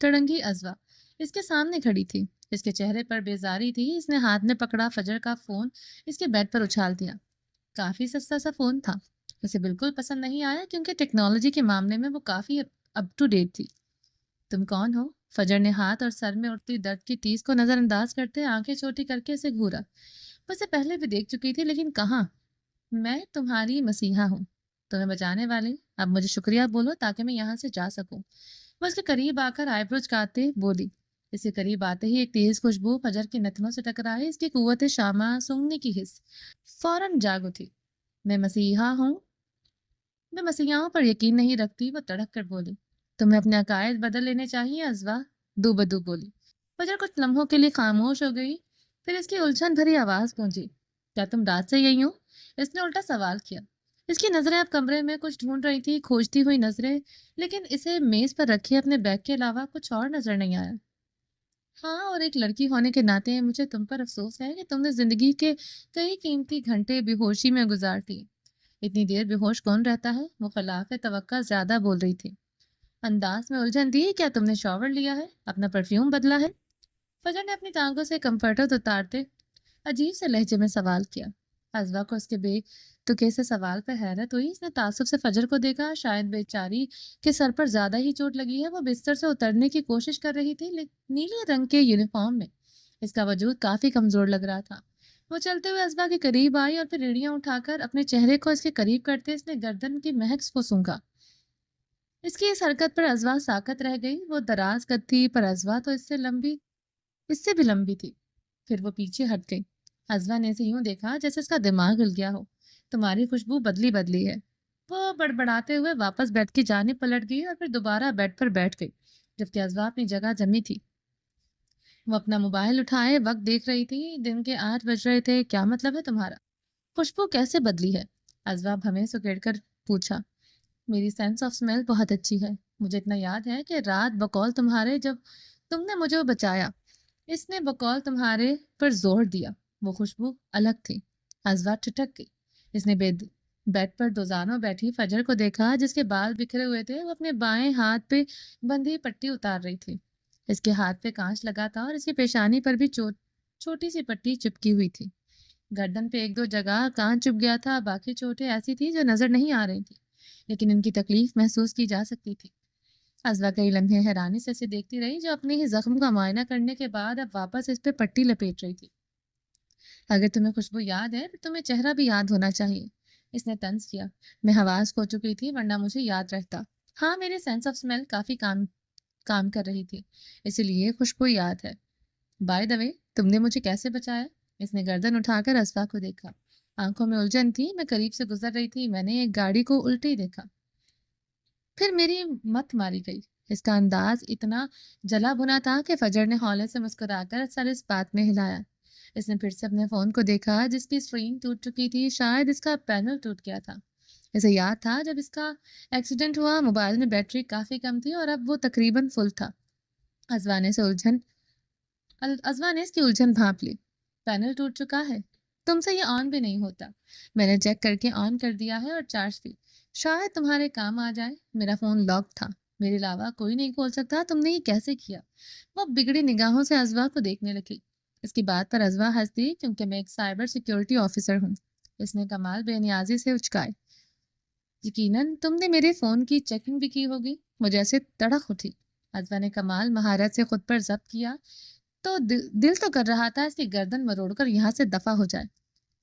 تڑنگی ازوا اس کے سامنے کھڑی تھی۔ اس کے چہرے پر بیزاری تھی۔ اس نے ہاتھ میں پکڑا فجر کا فون اس کے بیڈ پر اچھال دیا۔ کافی سستا سا فون تھا۔ اسے بالکل پسند نہیں آیا کیونکہ ٹیکنالوجی کے معاملے میں وہ کافی اپ ٹو ڈیٹ تھی۔ تم کون ہو؟ فجر نے ہاتھ اور سر میں اٹھتی درد کی ٹیس کو نظر انداز کرتے آنکھیں چھوٹی کر کے اسے گھورا۔ وہ اسے پہلے بھی دیکھ چکی تھی لیکن کہاں؟ میں تمہاری مسیحا ہوں، تمہیں بچانے والی۔ اب مجھے شکریہ بولو تاکہ میں یہاں سے جا سکوں۔ وہ اس کے قریب آ کر آئی بروز کاٹتے بولی۔ اس کے قریب آتے ہی ایک تیز خوشبو فجر کے نتنوں سے ٹکرائی۔ اس کی قوت شامہ سونگنے کی حس فوراً جاگ اٹھی۔ میں مسیحا ہوں، میں مسیحاؤں پر یقین نہیں رکھتی، وہ تڑک کر بولی۔ تمہیں اپنے عقائد بدل لینے چاہیے ازوا، دو بدو بولی۔ فجر کچھ لمحوں کے لیے خاموش ہو گئی، پھر اس کی الجھن بھری آواز گونجی۔ کیا تم رات سے یہی ہو؟ اس نے الٹا سوال کیا۔ اس کی نظریں اب کمرے میں کچھ ڈھونڈ رہی تھی، کھوجتی ہوئی نظریں، لیکن اسے میز پر رکھے اپنے بیگ کے علاوہ کچھ اور نظر نہیں آیا۔ ہاں، اور ایک لڑکی ہونے کے ناطے مجھے تم پر افسوس ہے کہ تم نے زندگی کے کئی قیمتی گھنٹے بے ہوشی میں گزار دیے۔ اتنی دیر بے ہوش کون رہتا ہے؟ وہ خلاف توقع زیادہ بول رہی تھی۔ انداز میں الجھن دی۔ کیا تم نے شاور لیا ہے؟ اپنا پرفیوم بدلا ہے؟ فجر نے اپنی ٹانگوں سے کمفرٹر اتارتے عجیب سے لہجے میں سوال کیا۔ ازوا کو اس کے بے تکے سے سوال پر حیرت ہوئی۔ اس نے تعصب سے فجر کو دیکھا۔ شاید بیچاری کے سر پر زیادہ ہی چوٹ لگی ہے۔ وہ بستر سے اترنے کی کوشش کر رہی تھی نیلے رنگ کے یونیفارم میں اس کا وجود کافی کمزور لگ رہا تھا۔ وہ چلتے ہوئے ازوا کے قریب آئی اور پھر ایڑیاں اٹھا کر اپنے چہرے کو اس کے قریب کرتے اس نے گردن کی مہک کو سونگا۔ اس کی اس حرکت پر ازوا ساکت رہ گئی۔ وہ دراز قد تھی پر ازوا تو اس سے بھی لمبی تھی۔ پھر وہ پیچھے ہٹ گئی۔ ازوا نے اسے یوں دیکھا جیسے اس کا دماغ ہل گیا ہو۔ تمہاری خوشبو بدلی ہے۔ وہ بڑبڑاتے ہوئے واپس بیڈ کی جانب پلٹ گئی اور پھر دوبارہ بیڈ پر بیٹھ گئی جبکہ ازوا اپنی جگہ جمی تھی۔ وہ اپنا موبائل اٹھائے وقت دیکھ رہی تھی۔ دن کے 8 بج رہے تھے۔ کیا مطلب ہے تمہارا؟ خوشبو کیسے بدلی ہے؟ ازوا بھویں سکیڑ کر پوچھا۔ میری سینس آف سمیل بہت اچھی ہے۔ مجھے اتنا یاد ہے کہ رات بقول تمہارے جب تم نے مجھے بچایا، اس نے بقول تمہارے پر زور دیا۔ وہ خوشبو الگ تھی۔ ازوا ٹھٹک گئی۔ اس نے بیڈ پر دوزانوں بیٹھی فجر کو دیکھا جس کے بال بکھرے ہوئے تھے۔ وہ اپنے بائیں ہاتھ پہ بندھی پٹی اتار رہی تھی۔ اس کے ہاتھ پہ کانچ لگا تھا اور اس کی پیشانی پر بھی چھوٹی سی پٹی چپکی ہوئی تھی۔ گردن پہ 1-2 جگہ کانچ چپ گیا تھا۔ باقی چوٹیں ایسی تھی جو نظر نہیں آ رہی تھی لیکن ان کی تکلیف محسوس کی جا سکتی تھی۔ ازوا کئی لمحے حیرانی سے اسے دیکھتی رہی جو اپنے ہی زخم کا معائنہ کرنے کے بعد اب واپس اس پہ پٹی لپیٹ رہی تھی۔ اگر تمہیں خوشبو یاد ہے پھر تمہیں چہرہ بھی یاد ہونا چاہیے، اس نے طنز کیا۔ میں حواس کھو چکی تھی ورنہ مجھے یاد رہتا۔ ہاں، میرے سینس آف سمیل کافی کام کر رہی تھی، اسی لیے خوشبو یاد ہے۔ بائی دا وے، تم نے مجھے کیسے بچایا؟ اس نے گردن اٹھا کر ازوا کو دیکھا۔ آنکھوں میں الجھن تھی۔ میں قریب سے گزر رہی تھی، میں نے ایک گاڑی کو الٹے دیکھا، پھر میری مت ماری گئی۔ اس کا انداز اتنا جلا بھنا تھا کہ فجر نے ہولے سے مسکرا کر سر اس بات میں ہلایا۔ اس نے پھر سے اپنے فون کو دیکھا جس کی اسکرین ٹوٹ چکی تھی، شاید اس کا پینل ٹوٹ گیا تھا۔ اسے یاد تھا جب اس کا ایکسیڈنٹ ہوا موبائل میں بیٹری کافی کم تھی اور اب وہ تقریباً فل تھا۔ ازوا نے اس کی الجھن بھانپ لی۔ پینل ٹوٹ چکا ہے؟ تم سے یہ آن بھی نہیں ہوتا۔ میں نے چیک کر کے آن کر دیا ہے اور چارج بھی، شاید تمہارے کام آ جائے۔ میرا فون لاک تھا، میرے علاوہ کوئی نہیں کھول سکتا۔ تم نے یہ کیسے کیا؟ وہ بگڑی نگاہوں سے ازوا کو دیکھنے لگی۔ اس کی بات پر ازوا ہنس دی۔ کیونکہ میں ایک سائبر سیکیورٹی آفیسر ہوں، اس نے کمال بے نیازی سے اچکائے۔ یقیناً تم نے میرے فون کی چیکنگ بھی کی ہوگی۔ مجھے ایسے تڑک اٹھی۔ ازوا نے کمال مہارت سے خود پر ضبط کیا تو دل تو کر رہا تھا اس کی گردن مروڑ کر یہاں سے دفع ہو جائے۔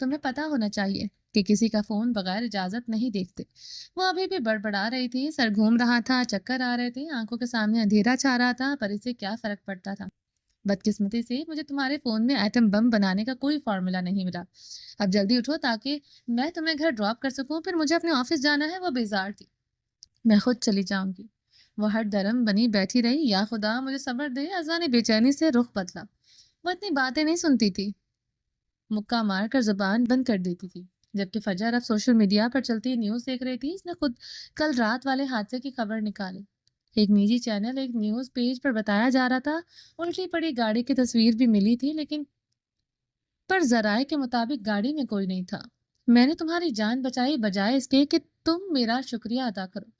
تمہیں پتا ہونا چاہیے کہ کسی کا فون بغیر اجازت نہیں دیکھتے۔ وہ ابھی بھی بڑبڑا رہی تھی، سر گھوم رہا تھا، چکر آ رہے تھے، آنکھوں کے سامنے اندھیرا چھا رہا تھا، پر اسے کیا فرق پڑتا تھا؟ بدقسمتی سے مجھے تمہارے فون میں ایٹم بم بنانے کا کوئی فارمولا نہیں ملا۔ اب جلدی اٹھو تاکہ میں تمہیں گھر ڈراپ کر سکوں، پھر مجھے اپنے آفس جانا ہے۔ وہ بیزار تھی۔ میں خود چلی جاؤں گی۔ وہ ہر درم بنی بیٹھی رہی۔ یا خدا مجھے صبر دے۔ ازوا نے بے چینی سے رخ بدلا۔ وہ اتنی باتیں نہیں سنتی تھی، مکہ مار کر زبان بند کر دیتی تھی، جبکہ فجر اب سوشل میڈیا پر چلتی نیوز دیکھ رہی تھی۔ اس نے خود کل رات والے حادثے کی خبر نکالی۔ ایک نجی چینل ایک نیوز پیج پر بتایا جا رہا تھا، الٹی پڑی گاڑی کی تصویر بھی ملی تھی، لیکن پر ذرائع کے مطابق گاڑی میں کوئی نہیں تھا۔ میں نے تمہاری جان بچائی بجائے اس کے کہ تم میرا شکریہ ادا کرو۔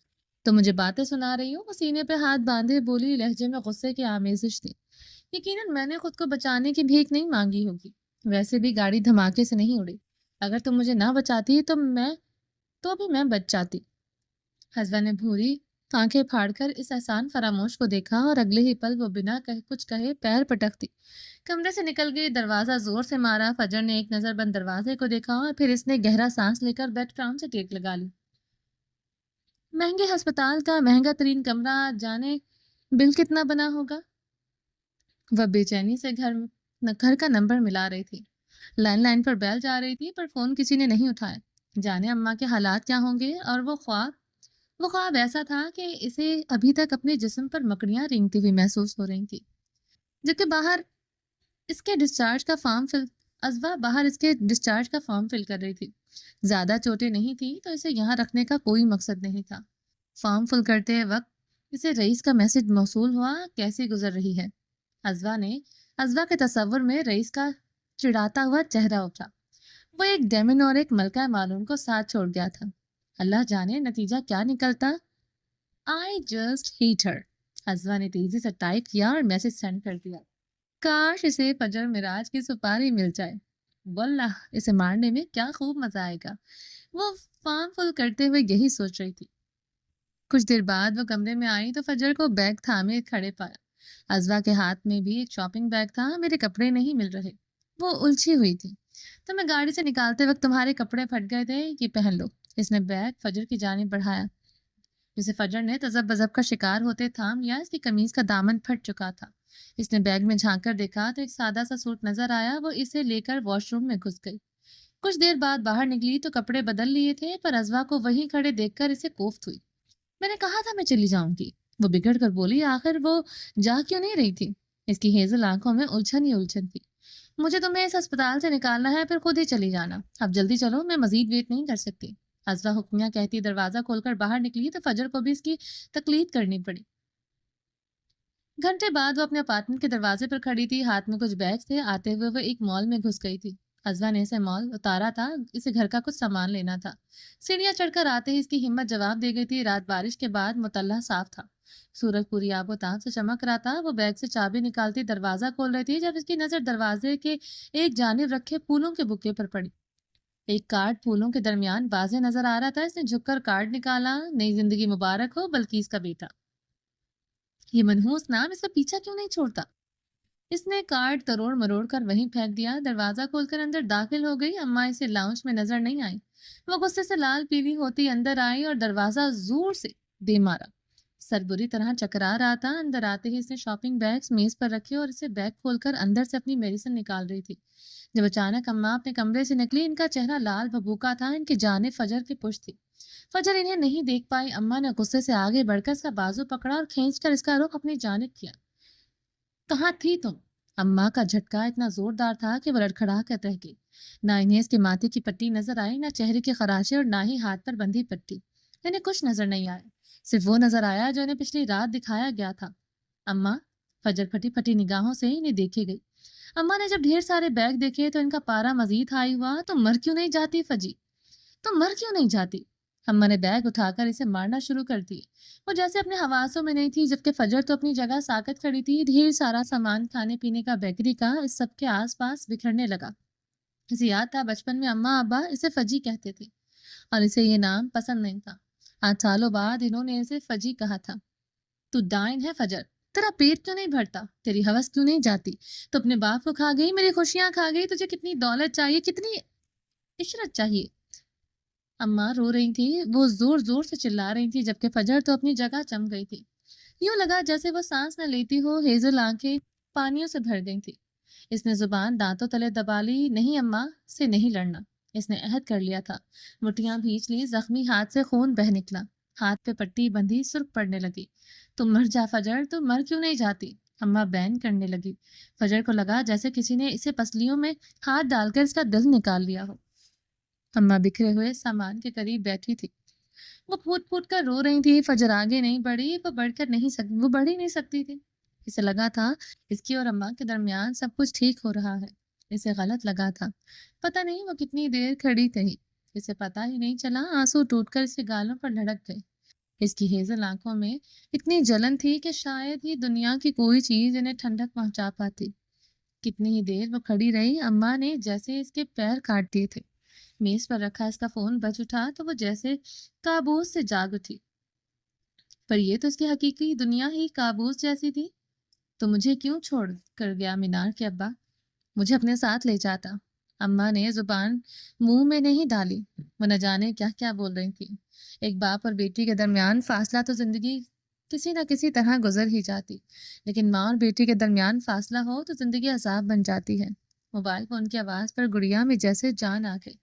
تو مجھے باتیں سنا رہی ہو؟ وہ سینے پہ ہاتھ باندھے بولی، لہجے میں غصے کی آمیزش تھی۔ یقیناً میں نے خود کو بچانے کی بھیک نہیں مانگی ہوگی، ویسے بھی گاڑی دھماکے سے نہیں اڑی۔ اگر تم مجھے نہ بچاتی تو بھی میں بچ جاتی۔ حسبہ نے بھوری آنکھیں پھاڑ کر اس احسان فراموش کو دیکھا اور اگلے ہی پل وہ بنا کچھ کہے پیر پٹک دی، کمرے سے نکل گئی۔ دروازہ زور سے مارا۔ فجر نے ایک نظر بند دروازے کو دیکھا اور پھر اس نے گہرا سانس لے کر بیڈ فرام سے ٹیک لگا لی۔ مہنگے ہسپتال کا مہنگا ترین کمرہ، جانے بل کتنا بنا ہوگا؟ وہ بے چینی سے گھر کا نمبر ملا رہی تھی۔ لینڈ لائن پر بیل جا رہی تھی، پر فون کسی نے نہیں اٹھایا۔ جانے اماں کے حالات کیا ہوں گے؟ اور وہ خواب ایسا تھا کہ اسے ابھی تک اپنے جسم پر مکڑیاں رینگتی ہوئی محسوس ہو رہی تھی، جبکہ باہر اس کے ڈسچارج کا فارم فل کر رہی تھی۔ زیادہ چوٹیں نہیں تھی تو اسے یہاں رکھنے کا کوئی مقصد نہیں تھا۔ فارم فل کرتے وقت اسے رئیس کا میسج موصول ہوا، کیسی گزر رہی ہے؟ ازوا کے تصور میں رئیس کا چڑھاتا ہوا چہرہ اٹھا۔ وہ ایک ڈیمن اور ایک ملکہ معلوم کو ساتھ چھوڑ گیا تھا۔ اللہ جانے نتیجہ کیا نکلتا۔ I just hate her۔ ازوا نے تیزی سے ٹائپ کیا اور میسج سینڈ کر دیا۔ کاش اسے فجر مراج کی سپاری مل جائے، واللہ اسے مارنے میں کیا خوب مزہ آئے گا۔ وہ فارم فل کرتے ہوئے یہی سوچ رہی تھی۔ کچھ دیر بعد وہ کمرے میں آئی تو فجر کو بیگ تھامے کھڑے پایا۔ ازوا کے ہاتھ میں بھی ایک شاپنگ بیگ تھا۔ میرے کپڑے نہیں مل رہے، وہ الجھی ہوئی تھی۔ تو میں گاڑی سے نکالتے وقت تمہارے کپڑے پھٹ گئے تھے، یہ پہن لو۔ اس نے بیگ فجر کی جانب بڑھایا، جسے فجر نے تذب بذب کا شکار ہوتے تھام لیا۔ اس کی قمیض کا دامن پھٹ چکا تھا۔ اس نے بیگ میں جھانک کر دیکھا تو ایک سادہ سا سوٹ نظر آیا۔ وہ اسے لے کر واش روم میں گھس گئی۔ کچھ دیر بعد باہر نکلی تو کپڑے بدل لیے تھے، پر ازوا کو وہیں کھڑے دیکھ کر اسے کوفت ہوئی۔ میں نے کہا تھا میں چلی جاؤں گی، وہ بگڑ کر بولی۔ آخر وہ جا کیوں نہیں رہی تھی؟ اس کی ہیزل آنکھوں میں الجھن ہی الجھن تھی۔ مجھے تمہیں اس ہسپتال سے نکالنا ہے، پھر خود ہی چلی جانا۔ اب جلدی چلو، میں مزید ویٹ نہیں کر سکتی۔ ازوا حکمیہ کہتی دروازہ کھول کر باہر نکلی تو فجر کو بھی اس کی تقلید کرنی پڑی۔ گھنٹے بعد وہ اپنے اپارٹمنٹ کے دروازے پر کھڑی تھی، ہاتھ میں کچھ بیگ تھے۔ آتے ہوئے وہ ایک مال میں گھس گئی تھی۔ ازوا نے اسے مال اتارا تھا، اسے گھر کا کچھ سامان لینا تھا۔ سیڑھیاں چڑھ کر آتے ہی اس کی ہمت جواب دے گئی تھی۔ رات بارش کے بعد مطلع صاف تھا، سورج پوری آب و تاب سے چمک رہا تھا۔ وہ بیگ سے چابی نکالتی دروازہ کھول رہی تھی جب اس کی نظر دروازے کے ایک جانب رکھے پھولوں کے بکے پر پڑی۔ ایک کارڈ پھولوں کے درمیان واضح نظر آ رہا تھا۔ اس نے جھک کر کارڈ نکالا۔ نئی زندگی مبارک ہو، بلقیس کا بیٹا۔ یہ منحوس نام اسے پیچھا کیوں نہیں چھوڑتا؟ اس نے کارڈ تروڑ مروڑ کر وہیں پھینک دیا۔ دروازہ کھول کر اندر داخل ہو گئی۔ اماں اسے لاؤنج میں نظر نہیں آئی۔ وہ غصے سے لال پیلی ہوتی اندر آئی اور دروازہ زور سے دے مارا۔ سر بری طرح چکرا رہا تھا۔ اندر آتے ہی اس نے شاپنگ بیگز میز پر رکھے اور اسے بیگ کھول کر اندر سے اپنی میڈیسن نکال رہی تھی جب اچانک اماں اپنے کمرے سے نکلی۔ ان کا چہرہ لال بھبوکا تھا، ان کی جانب فجر کی پشت تھی۔ فجر انہیں نہیں دیکھ پائی۔ اماں نے غصے سے آگے بڑھ کر اس کا بازو پکڑا اور کھینچ کر اس کا رخ اپنی جانب کیا۔ کہاں تھی تم؟ اماں کا جھٹکا اتنا زوردار تھا کہ وہ لڑکھڑا کر رہ گئی۔ نہ انہیں اس کے ماتھے کی پٹی نظر آئی، نہ چہرے کے خراشے اور نہ ہی ہاتھ پر بندھی پٹی۔ انہیں کچھ نظر نہیں آیا، صرف وہ نظر آیا جو انہیں پچھلی رات دکھایا گیا تھا۔ اماں، فجر پھٹی پھٹی نگاہوں سے انہیں دیکھے گئی۔ اماں نے جب ڈھیر سارے بیگ دیکھے تو ان کا پارا مزید ہائی ہوا۔ تم مر کیوں نہیں جاتی فجی؟ تم مر کیوں نہیں جاتی؟ اماں نے بیگ اٹھا کر اسے مارنا شروع کر دی۔ وہ جیسے اپنے حواسوں میں نہیں تھی، جبکہ فجر تو اپنی جگہ ساکت کھڑی تھی۔ ڈھیر سارا سامان کھانے پینے کا بیکری کا اس سب کے آس پاس بکھرنے لگا۔ اسے یاد تھا بچپن میں اماں ابا اسے فجی کہتے تھے اور اسے یہ نام پسند نہیں تھا۔ آج سالوں بعد انہوں نے اسے فجی کہا تھا۔ تو ڈائن ہے فجر، تیرا پیٹ کیوں نہیں بھرتا؟ تیری ہوس کیوں نہیں جاتی؟ تو اپنے باپ کو کھا گئی، میری خوشیاں کھا گئی۔ تجھے کتنی دولت چاہیے، کتنی عشرت چاہیے؟ اماں رو رہی تھی، وہ زور زور سے چلا رہی تھی، جبکہ فجر تو اپنی جگہ جم گئی تھی۔ یوں لگا جیسے وہ سانس نہ لیتی ہو۔ ہیزل آنکھیں پانیوں سے بھر گئی تھی۔ اس نے زبان دانتوں تلے دبا لی۔ نہیں اماں سے نہیں لڑنا، اس نے عہد کر لیا تھا۔ مٹھیاں بھینچ لی، زخمی ہاتھ سے خون بہہ نکلا، ہاتھ پہ پٹی بندھی، سرخ پڑنے لگی۔ تم مر جا فجر، تم مر کیوں نہیں جاتی؟ اماں بین کرنے لگی۔ فجر کو لگا جیسے کسی نے اسے پسلیوں میں ہاتھ ڈال کر اس کا دل نکال لیا ہو۔ اماں بکھرے ہوئے سامان کے قریب بیٹھی تھی، وہ پھوٹ پھوٹ کر رو رہی تھی۔ فجر آگے نہیں بڑھی، وہ بڑھ ہی نہیں سکتی تھی۔ اسے لگا تھا اس کی اور اماں کے درمیان سب کچھ ٹھیک ہو رہا ہے۔ اسے غلط لگا تھا۔ پتہ نہیں وہ کتنی دیر کھڑی تھی، اسے پتہ ہی نہیں چلا۔ آنسو ٹوٹ کر اس کے گالوں پر لڑک گئے۔ اس کی ہیزل آنکھوں میں اتنی جلن تھی کہ شاید ہی دنیا کی کوئی چیز انہیں ٹھنڈک پہنچا پاتی۔ کتنی ہی دیر وہ کھڑی رہی۔ اماں نے جیسے اس کے پیر کاٹ دیے تھے۔ میز پر رکھا اس کا فون بج اٹھا تو وہ جیسے کابوس سے جاگ اٹھی۔ پر یہ تو اس کی حقیقی دنیا ہی کابوس جیسی تھی۔ تو مجھے کیوں چھوڑ کر گیا مینار کے ابا؟ مجھے اپنے ساتھ لے جاتا۔ اماں نے زبان منہ میں نہیں ڈالی، وہ نہ جانے کیا کیا بول رہی تھی۔ ایک باپ اور بیٹی کے درمیان فاصلہ تو زندگی کسی نہ کسی طرح گزر ہی جاتی، لیکن ماں اور بیٹی کے درمیان فاصلہ ہو تو زندگی عذاب بن جاتی ہے۔ موبائل فون کی آواز پر گڑیا میں جیسے جان آ گئی۔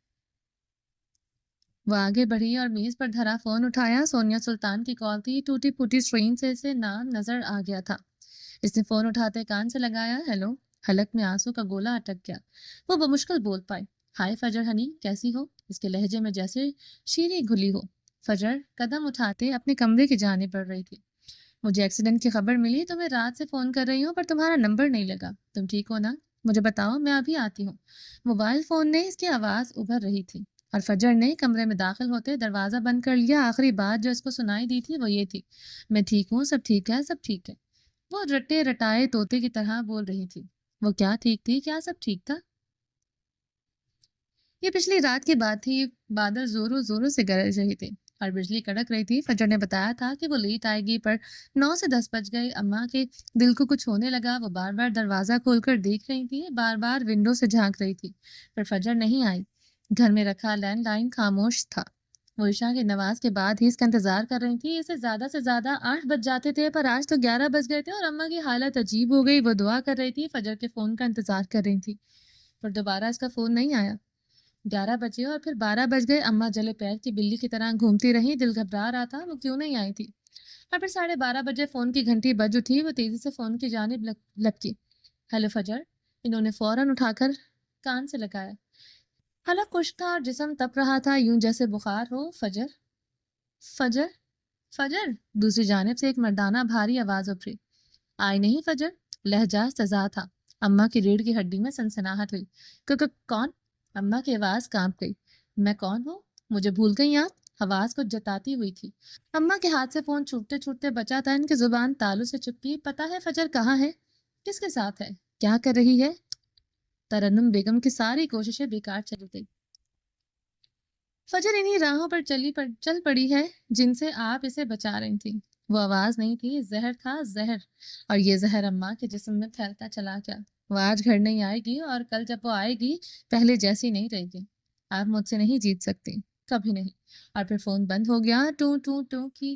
وہ آگے بڑھی اور میز پر دھرا فون اٹھایا۔ سونیا سلطان کی کال تھی۔ ٹوٹی پھوٹی اسکرین سے اسے نام نظر آ گیا تھا۔ اس نے فون اٹھاتے کان سے لگایا۔ ہیلو۔ حلق میں آنسو کا گولا اٹک گیا۔ وہ بمشکل بول پائی، ہائے فجر ہنی، کیسی ہو؟ اس کے لہجے میں جیسے شیریں گھلی ہو۔ فجر قدم اٹھاتے اپنے کمرے کی جانب بڑھ رہی تھی۔ مجھے ایکسیڈنٹ کی خبر ملی، تمہیں رات سے فون کر رہی ہوں پر تمہارا نمبر نہیں لگا۔ تم ٹھیک ہو نا؟ مجھے بتاؤ، میں ابھی آتی ہوں۔ موبائل فون نے اس کی آواز ابھر رہی تھی اور فجر نے کمرے میں داخل ہوتے دروازہ بند کر لیا۔ آخری بات جو اس کو سنائی دی تھی وہ یہ تھی، میں ٹھیک ہوں، سب ٹھیک ہے، سب ٹھیک ہے۔ وہ رٹے رٹائے طوطے کی طرح بول رہی تھی۔ وہ کیا ٹھیک تھی؟ کیا سب ٹھیک تھا؟ یہ پچھلی رات کی بات تھی۔ بادل زوروں زوروں سے گرج رہے تھے اور بجلی کڑک رہی تھی۔ فجر نے بتایا تھا کہ وہ لیٹ آئے گی، پر 9 سے 10 بج گئے۔ اماں کے دل کو کچھ ہونے لگا۔ وہ بار بار دروازہ کھول کر دیکھ رہی تھی، بار بار ونڈو سے جھانک رہی تھی، پر فجر نہیں آئی۔ گھر میں رکھا لینڈ لائن خاموش تھا۔ وہ عشاء کی نماز کے بعد ہی اس کا انتظار کر رہی تھی۔ اسے زیادہ سے زیادہ 8 بج جاتے تھے، پر آج تو 11 بج گئے تھے اور اماں کی حالت عجیب ہو گئی۔ وہ دعا کر رہی تھی، فجر کے فون کا انتظار کر رہی تھی، پر دوبارہ اس کا فون نہیں آیا۔ 11 بجے اور پھر 12 بج گئے۔ اماں جلے پیر کی بلی کی طرح گھومتی رہی۔ دل گھبرا رہا تھا، وہ کیوں نہیں آئی تھی۔ اور پھر 12:30 بجے فون کی گھنٹی بج اٹھی۔ وہ تیزی سے فون کی جانب لپکی۔ ہیلو فجر۔ انہوں نے فوراً اٹھا کر کان سے لگایا۔ حلق خشک تھا اور جسم تپ رہا تھا، یوں جیسے بخار ہو۔ فجر، فجر، فجر۔ دوسری جانب سے ایک مردانہ بھاری آواز ابھری۔ آئی نہیں فجر؟ لہجہ سزا تھا۔ اماں کی ریڑھ کی ہڈی میں سنسناہٹ ہوئی۔ کون؟ اماں کی آواز کانپ گئی۔ میں کون ہوں؟ مجھے بھول گئی آپ؟ آواز کو جتاتی ہوئی تھی۔ اماں کے ہاتھ سے فون چھوٹتے چھوٹتے بچا تھا۔ ان کی زبان تالو سے چپکی۔ پتہ ہے فجر کہاں ہے؟ کس کے ساتھ ہے؟ کیا کر رہی ہے؟ ترنم بیگم کی ساری کوششیں بیکار چلی گئی۔ فجر انہی راہوں پر چل پڑی ہے جن سے آپ اسے بچا رہی تھی۔ وہ آواز نہیں تھی، زہر تھا، زہر۔ اور یہ زہر اماں کے جسم میں پھیلتا چلا گیا۔ وہ آج گھر نہیں آئے گی اور کل جب وہ آئے گی پہلے جیسی نہیں رہے گی۔ آپ مجھ سے نہیں جیت سکتی، کبھی نہیں۔ اور پھر فون بند ہو گیا۔ ٹو ٹو ٹو کی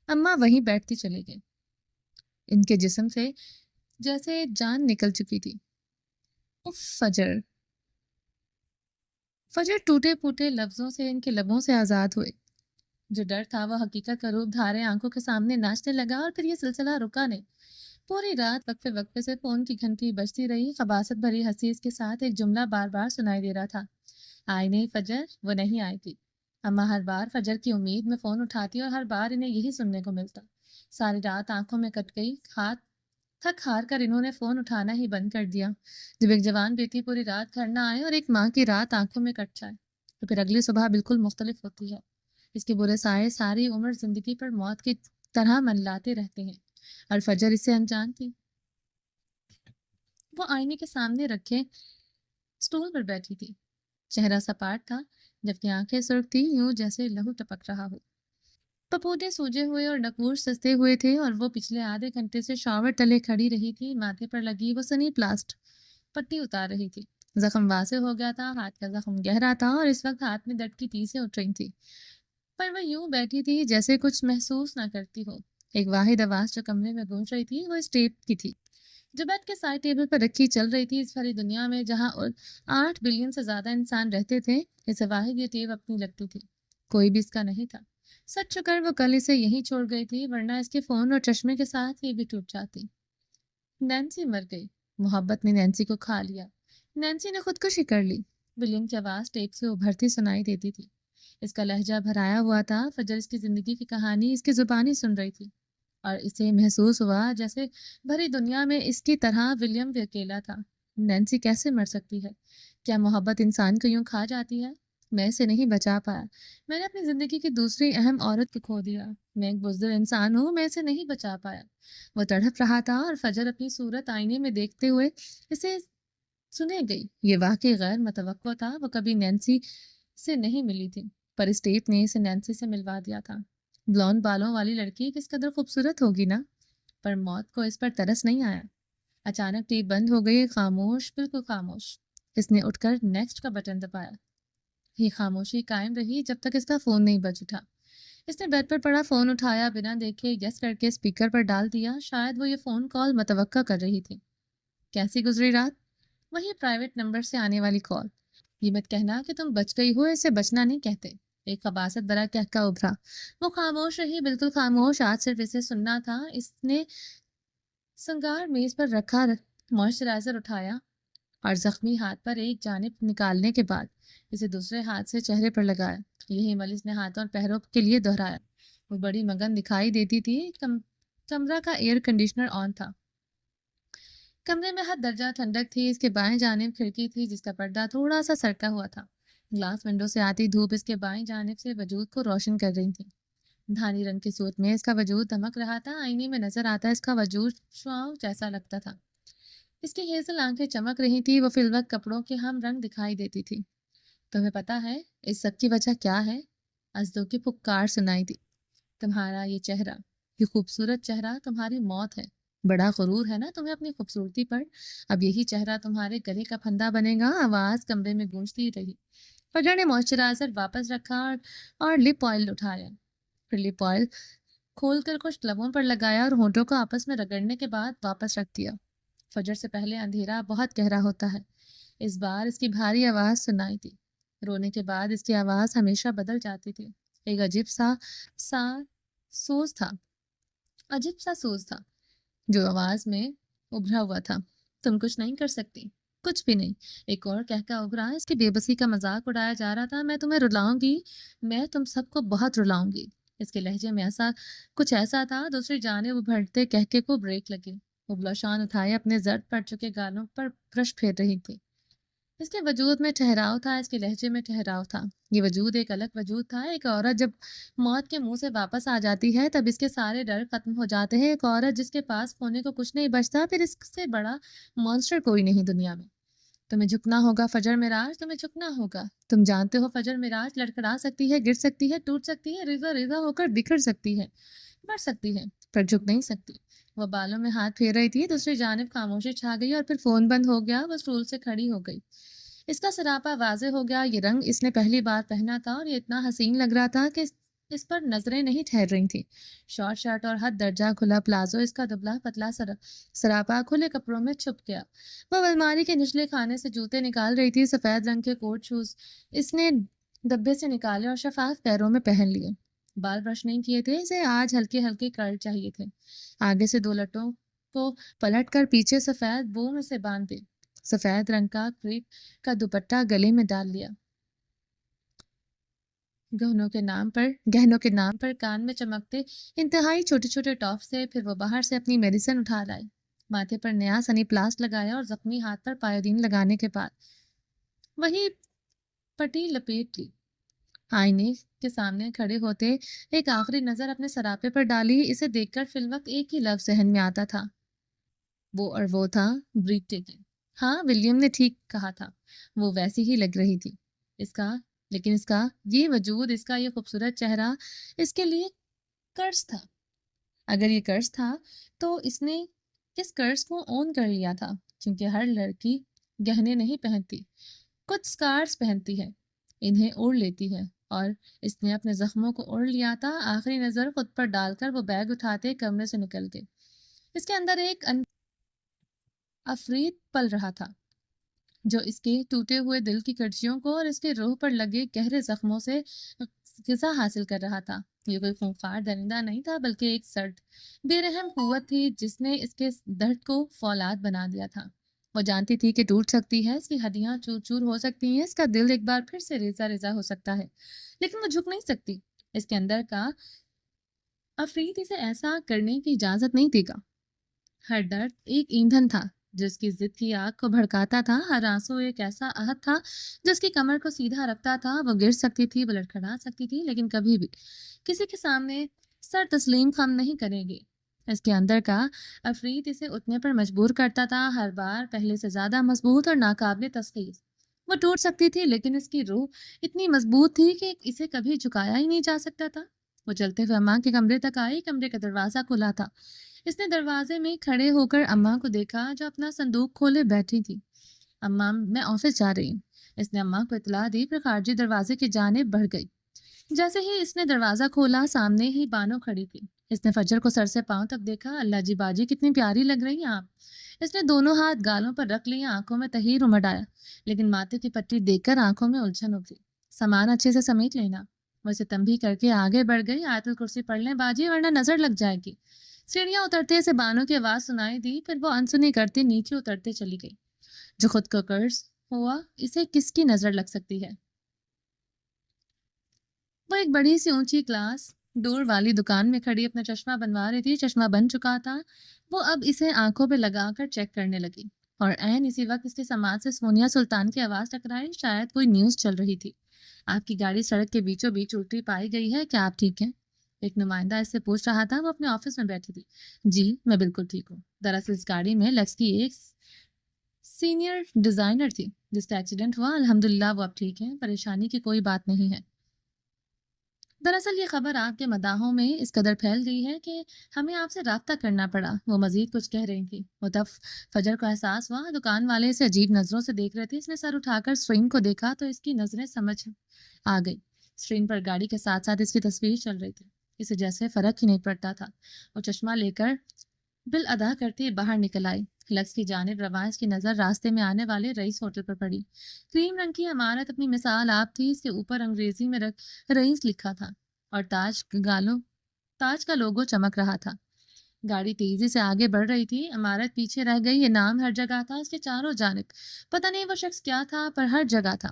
اماں وہیں بیٹھتی چلی گئی۔ ان کے جسم سے جیسے جان نکل چکی تھی۔ اف فجر۔ فجر ٹوٹے پھوٹے لفظوں سے ان کے لبوں سے آزاد ہوئے۔ جو ڈر تھا وہ حقیقت کا روپ دھارے آنکھوں کے سامنے ناچنے لگا، اور پھر یہ سلسلہ رکا نہیں۔ پوری رات وقفے وقفے سے فون کی گھنٹی بجتی رہی۔ خباثت بھری ہنسی اس کے ساتھ ایک جملہ بار بار سنائی دے رہا تھا، آئی نہیں فجر؟ وہ نہیں آئی تھی۔ اماں ہر بار فجر کی امید میں فون اٹھاتی اور ہر بار انہیں یہی سننے کو ملتا۔ ساری رات آنکھوں میں کٹ گئی۔ تھک ہار کر انہوں نے فون اٹھانا ہی بند کر دیا۔ جب ایک جوان بیٹی پوری رات گھر نہ آئے اور ایک ماں کی رات آنکھوں میں کٹ جائے تو پھر اگلی صبح بالکل مختلف ہوتی ہے۔ اس کے برے سائے ساری عمر زندگی پر موت کی طرح منڈلاتے رہتے ہیں، اور فجر اس سے انجان تھی۔ وہ آئینے کے سامنے رکھے اسٹول پر بیٹھی تھی۔ چہرہ سپاٹ تھا جبکہ آنکھیں سرخ تھی، یوں جیسے لہو ٹپک رہا ہو۔ پپوٹے سوجے ہوئے اور نقوش سستے ہوئے تھے، اور وہ پچھلے آدھے گھنٹے سے شاور تلے کھڑی رہی تھی۔ ماتھے پر لگی وہ سنی پلاسٹ پٹی اتار رہی تھی۔ زخم واضح ہو گیا تھا، ہاتھ کا زخم گہرا تھا اور اس وقت ہاتھ میں درد کی تیسیں اٹھ رہی تھی، پر وہ یوں بیٹھی تھی جیسے کچھ محسوس نہ کرتی ہو۔ ایک واحد آواز جو کمرے میں گونج رہی تھی وہ اس ٹیپ کی تھی جو بیڈ کے سائڈ ٹیبل پر رکھی چل رہی تھی۔ اس بھری دنیا میں جہاں 8 بلین سے زیادہ انسان رہتے تھے، اسے واحد یہ ٹیپ اپنی لگتی تھی۔ کوئی بھی اس کا نہیں تھا۔ سچ شکر وہ کل اسے یہیں چھوڑ گئی تھی، ورنہ اس کے فون اور چشمے کے ساتھ یہ بھی ٹوٹ جاتی۔ نینسی مر گئی، محبت نے نینسی کو کھا لیا، نینسی نے خودکشی کر لی۔ ولیم کی آواز ٹیپ سے ابھرتی سنائی دیتی تھی، اس کا لہجہ بھرایا ہوا تھا، فجر اس کی زندگی کی کہانی اس کی زبانی سن رہی تھی، اور اسے محسوس ہوا جیسے بھری دنیا میں اس کی طرح ولیم بھی اکیلا تھا۔ نینسی کیسے مر سکتی ہے؟ کیا محبت انسان کو یوں کھا جاتی ہے؟ میں اسے نہیں بچا پایا، میں نے اپنی زندگی کی دوسری اہم عورت کو کھو دیا، میں ایک بزدل انسان ہوں، میں اسے نہیں بچا پایا۔ وہ تڑپ رہا تھا اور فجر اپنی صورت آئینے میں دیکھتے ہوئے اسے سنے گئی۔ یہ واقعی غیر متوقع تھا، وہ کبھی نینسی سے نہیں ملی تھی، پر اس ٹیپ نے اسے نینسی سے ملوا دیا تھا۔ بلونڈ بالوں والی لڑکی کس قدر خوبصورت ہوگی نا، پر موت کو اس پر ترس نہیں آیا۔ اچانک ٹیپ بند ہو گئی، خاموش، بالکل خاموش۔ اس نے اٹھ کر نیکسٹ کا بٹن دبایا۔ یہ خاموشی قائم رہی جب تک اس کا فون نہیں بج اٹھا۔ اس نے بیڈ پر پڑا فون اٹھایا، بنا دیکھے یس کر کے اسپیکر پر ڈال دیا، شاید وہ یہ فون کال متوقع کر رہی تھی۔ کیسی گزری رات؟ وہی پرائیویٹ نمبر سے آنے والی کال۔ یہ مت کہنا کہ تم بچ گئی ہو، اسے بچنا نہیں کہتے۔ ایک خباثت بھرا کہکا ابھرا۔ وہ خاموش رہی، بالکل خاموش، آج صرف اسے سننا تھا۔ اس نے سنگار میز پر رکھا موئسچرائزر اٹھایا اور زخمی ہاتھ پر ایک جانب نکالنے کے بعد اسے دوسرے ہاتھ سے چہرے پر لگایا۔ یہی عمل اس نے ہاتھوں اور پیروں کے لیے دہرایا۔ وہ بڑی مگن دکھائی دیتی تھی۔ کمرہ کا ایئر کنڈیشنر آن تھا، کمرے میں حد درجہ ٹھنڈک تھی۔ اس کے بائیں جانب کھڑکی تھی جس کا پردہ تھوڑا سا سرکا ہوا تھا، گلاس ونڈو سے آتی دھوپ اس کے بائیں جانب سے وجود کو روشن کر رہی تھی۔ دھانی رنگ کی صورت میں اس کا وجود دمک رہا تھا، آئینے میں نظر آتا اس کا وجود شعاع جیسا لگتا تھا۔ اس کی ہیزل آنکھیں چمک رہی تھی، وہ فی الوقت کپڑوں کے ہم رنگ دکھائی دیتی تھی۔ تمہیں پتا ہے اس سب کی وجہ کیا ہے؟ ازدو کی پکار سنائی دی۔ تمہارا یہ چہرہ، یہ خوبصورت چہرہ تمہاری موت ہے۔ بڑا غرور ہے نا تمہیں اپنی خوبصورتی پر، اب یہی چہرہ تمہارے گلے کا پھندا بنے گا۔ آواز کمرے میں گونجتی رہی۔ فجر نے موئسچرائزر واپس رکھا اور لپ آئل اٹھایا، پھر لپ آئل کھول کر کچھ لبوں پر لگایا اور ہونٹوں کو آپس میں رگڑنے کے بعد واپس رکھ دیا۔ فجر سے پہلے اندھیرا بہت گہرا ہوتا ہے۔ اس بار اس کی بھاری آواز سنائی دی۔ رونے کے بعد اس کی آواز ہمیشہ بدل جاتی تھی۔ ایک عجیب سا سوز تھا جو آواز میں ابھرا ہوا تھا۔ تم کچھ نہیں کر سکتی، کچھ بھی نہیں۔ ایک اور کہکا ابھرا، اس کی بے بسی کا مذاق اڑایا جا رہا تھا۔ میں تمہیں رلاؤں گی، میں تم سب کو بہت رلاؤں گی۔ اس کے لہجے میں کچھ ایسا تھا۔ دوسری جانب ابھرتے کہکے کو بریک لگی۔ وہ بلوشان اٹھائے اپنے زرد پڑ چکے گالوں پر برش پھیر رہی تھی۔ اس کے وجود میں ٹھہراؤ تھا، اس کے لہجے میں ٹھہراؤ تھا۔ یہ وجود ایک الگ وجود تھا۔ ایک عورت جب موت کے منہ سے واپس آ جاتی ہے تب اس کے سارے ڈر ختم ہو جاتے ہیں۔ ایک عورت جس کے پاس کھونے کو کچھ نہیں بچتا، پھر اس سے بڑا مانسٹر کوئی نہیں دنیا میں۔ تمہیں جھکنا ہوگا فجر معراج، تمہیں جھکنا ہوگا۔ تم جانتے ہو فجر معراج لڑکھڑا سکتی ہے، گر سکتی ہے، ٹوٹ سکتی ہے، ریزہ ریزہ ہو کر بکھر سکتی ہے، مر سکتی ہے، پر جھک نہیں سکتی۔ وہ بالوں میں ہاتھ پھیر رہی تھی، دوسری جانب خاموشی چھا گئی اور پھر فون بند ہو گیا۔ وہ اسٹول سے کھڑی ہو گئی۔ اس کا سراپا واضح ہو گیا۔ یہ رنگ اس نے پہلی بار پہنا تھا اور یہ اتنا حسین لگ رہا تھا کہ اس پر نظریں نہیں ٹھہر رہی تھیں۔ شارٹ شرٹ اور حد درجہ کھلا پلازو، اس کا دبلا پتلا سراپا کھلے کپڑوں میں چھپ گیا۔ وہ الماری کے نچلے خانے سے جوتے نکال رہی تھی، سفید رنگ کے کوٹ شوز اس نے ڈبے سے نکالے اور شفاف پیروں میں پہن لیے۔ بال برش نہیں کیے تھے، اسے آج ہلکے ہلکے کرل چاہیے تھے۔ آگے سے دو لٹوں کو پلٹ کر پیچھے سفید بو میں سے باندھ دے، سفید رنگ کا کریپ کا دوپٹہ گلے میں ڈال لیا۔ گہنوں کے نام پر کان میں چمکتے انتہائی چھوٹے چھوٹے ٹاپ سے، پھر وہ باہر سے اپنی میڈیسن اٹھا لائے، ماتھے پر نیا سنی پلاس لگایا اور زخمی ہاتھ پر پایودین لگانے کے بعد وہی پٹی لپیٹ لی۔ آئینے کے سامنے کھڑے ہوتے ایک آخری نظر اپنے سراپے پر ڈالی۔ اسے دیکھ کر فی الوقت ایک ہی لفظ ذہن میں آتا تھا، وہ تھا بریتھ ٹیکنگ۔ ہاں، ولیم نے ٹھیک کہا تھا، وہ ویسی ہی لگ رہی تھی۔ لیکن اس کا یہ وجود، اس کا یہ خوبصورت چہرہ اس کے لیے قرض تھا۔ اگر یہ قرض تھا تو اس نے اس قرض کو اون کر لیا تھا، کیونکہ ہر لڑکی گہنے نہیں پہنتی، کچھ سکارز پہنتی ہے، انہیں اوڑھ لیتی ہے، اور اس نے اپنے زخموں کو اوڑھ لیا تھا۔ آخری نظر خود پر ڈال کر وہ بیگ اٹھاتے کمرے سے نکل گئے۔ اس کے اندر ایک افرید پل رہا تھا جو اس کے ٹوٹے ہوئے دل کی کرچیوں کو اور اس کے روح پر لگے گہرے زخموں سے غذا حاصل کر رہا تھا۔ یہ کوئی خونخوار درندہ نہیں تھا بلکہ ایک سرد بے رحم قوت تھی جس نے اس کے درد کو فولاد بنا دیا تھا۔ وہ جانتی تھی کہ ٹوٹ سکتی ہے، اس کی ہڈیاں چور چور ہو سکتی ہیں، اس کا دل ایک بار پھر سے ریزہ ریزہ ہو سکتا ہے، لیکن وہ جھک نہیں سکتی۔ اس کے اندر کا افرید اسے ایسا کرنے کی اجازت نہیں دے گا۔ ہر درد ایک ایندھن تھا جس کی ضد کی آگ کو بھڑکاتا تھا، ہر آنسو ایک ایسا عہد تھا جس کی کمر کو سیدھا رکھتا تھا۔ وہ گر سکتی تھی، وہ لڑکھڑا سکتی تھی، لیکن کبھی بھی کسی کے سامنے سر تسلیم خم نہیں کریں گے۔ اس کے اندر کا افرید اسے اٹھنے پر مجبور کرتا تھا، ہر بار پہلے سے زیادہ مضبوط اور ناقابل تسخیر۔ وہ ٹوٹ سکتی تھی لیکن اس کی روح اتنی مضبوط تھی کہ اسے کبھی جھکایا ہی نہیں جا سکتا تھا۔ وہ چلتے ہوئے اماں کے کمرے تک آئی، کمرے کا دروازہ کھلا تھا۔ اس نے دروازے میں کھڑے ہو کر اماں کو دیکھا جو اپنا صندوق کھولے بیٹھی تھی۔ اماں، میں آفس جا رہی ہوں۔ اس نے اماں کو اطلاع دی، پھر خارجی دروازے کی جانب بڑھ گئی۔ جیسے ہی اس نے دروازہ کھولا، سامنے ہی بانو کھڑی تھی۔ اس نے فجر کو سر سے پاؤں تک دیکھا۔ اللہ جی باجی، کتنی پیاری لگ رہی ہیں آپ۔ اس نے دونوں ہاتھ گالوں پر رکھ لیے، آنکھوں میں تحیر امڈ آیا، لیکن ماتھے کی پٹی دیکھ کر آنکھوں میں الجھن ابھری۔ سامان اچھے سے سمیٹ لینا۔ وہ اسے تنبیہ کر کے آگے بڑھ گئی۔ آیت الکرسی پڑھ لیں باجی ورنہ نظر لگ جائے گی۔ سیڑھیاں اترتے سے بانو کی آواز سنائی دی، پھر وہ انسنی کرتی نیچے اترتے چلی گئی۔ جو خود کو قرض ہوا، اسے کس کی نظر لگ سکتی ہے؟ وہ ایک بڑی سی اونچی کلاس ڈور والی دکان میں کھڑی اپنا چشمہ بنوا رہی تھی۔ چشمہ بن چکا تھا، وہ اب اسے آنکھوں پہ لگا کر چیک کرنے لگی، اور عین اسی وقت اس کے سماعت سے سونیا سلطان کی آواز ٹکرائی۔ شاید کوئی نیوز چل رہی تھی۔ آپ کی گاڑی سڑک کے بیچوں بیچ الٹی پائی گئی ہے، کیا آپ ٹھیک ہیں؟ ایک نمائندہ اس سے پوچھ رہا تھا۔ وہ اپنے آفس میں بیٹھی تھی۔ جی میں بالکل ٹھیک ہوں۔ دراصل اس گاڑی میں لیکس کی ایک سینئر ڈیزائنر تھی جس کا ایکسیڈنٹ ہوا۔ الحمدللہ وہ اب ٹھیک ہیں، پریشانی کی کوئی بات نہیں ہے۔ دراصل یہ خبر آپ کے مداحوں میں اس قدر پھیل گئی ہے کہ ہمیں آپ سے رابطہ کرنا پڑا۔ وہ مزید کچھ کہہ رہی تھی۔ وہ تب فجر کو احساس ہوا، دکان والے اسے عجیب نظروں سے دیکھ رہے تھے۔ اس نے سر اٹھا کر اسکرین کو دیکھا تو اس کی نظریں سمجھ آ گئی۔ اسکرین پر گاڑی کے ساتھ ساتھ اس کی تصویر چل رہی تھی۔ اسے جیسے فرق ہی نہیں پڑتا تھا۔ وہ چشمہ لے کر بل ادا کرتی باہر نکل آئی۔ لکس کی جانب رواں اس کی نظر راستے میں آنے والے رئیس ہوٹل پر پڑی۔ کریم رنگ کی عمارت اپنی مثال آپ تھی۔ اس کے اوپر انگریزی میں رئیس لکھا تھا اور تاج کا لوگو چمک رہا تھا۔ گاڑی تیزی سے آگے بڑھ رہی تھی، عمارت پیچھے رہ گئی۔ یہ نام ہر جگہ تھا اس کے چاروں جانب۔ پتہ نہیں وہ شخص کیا تھا، پر ہر جگہ تھا۔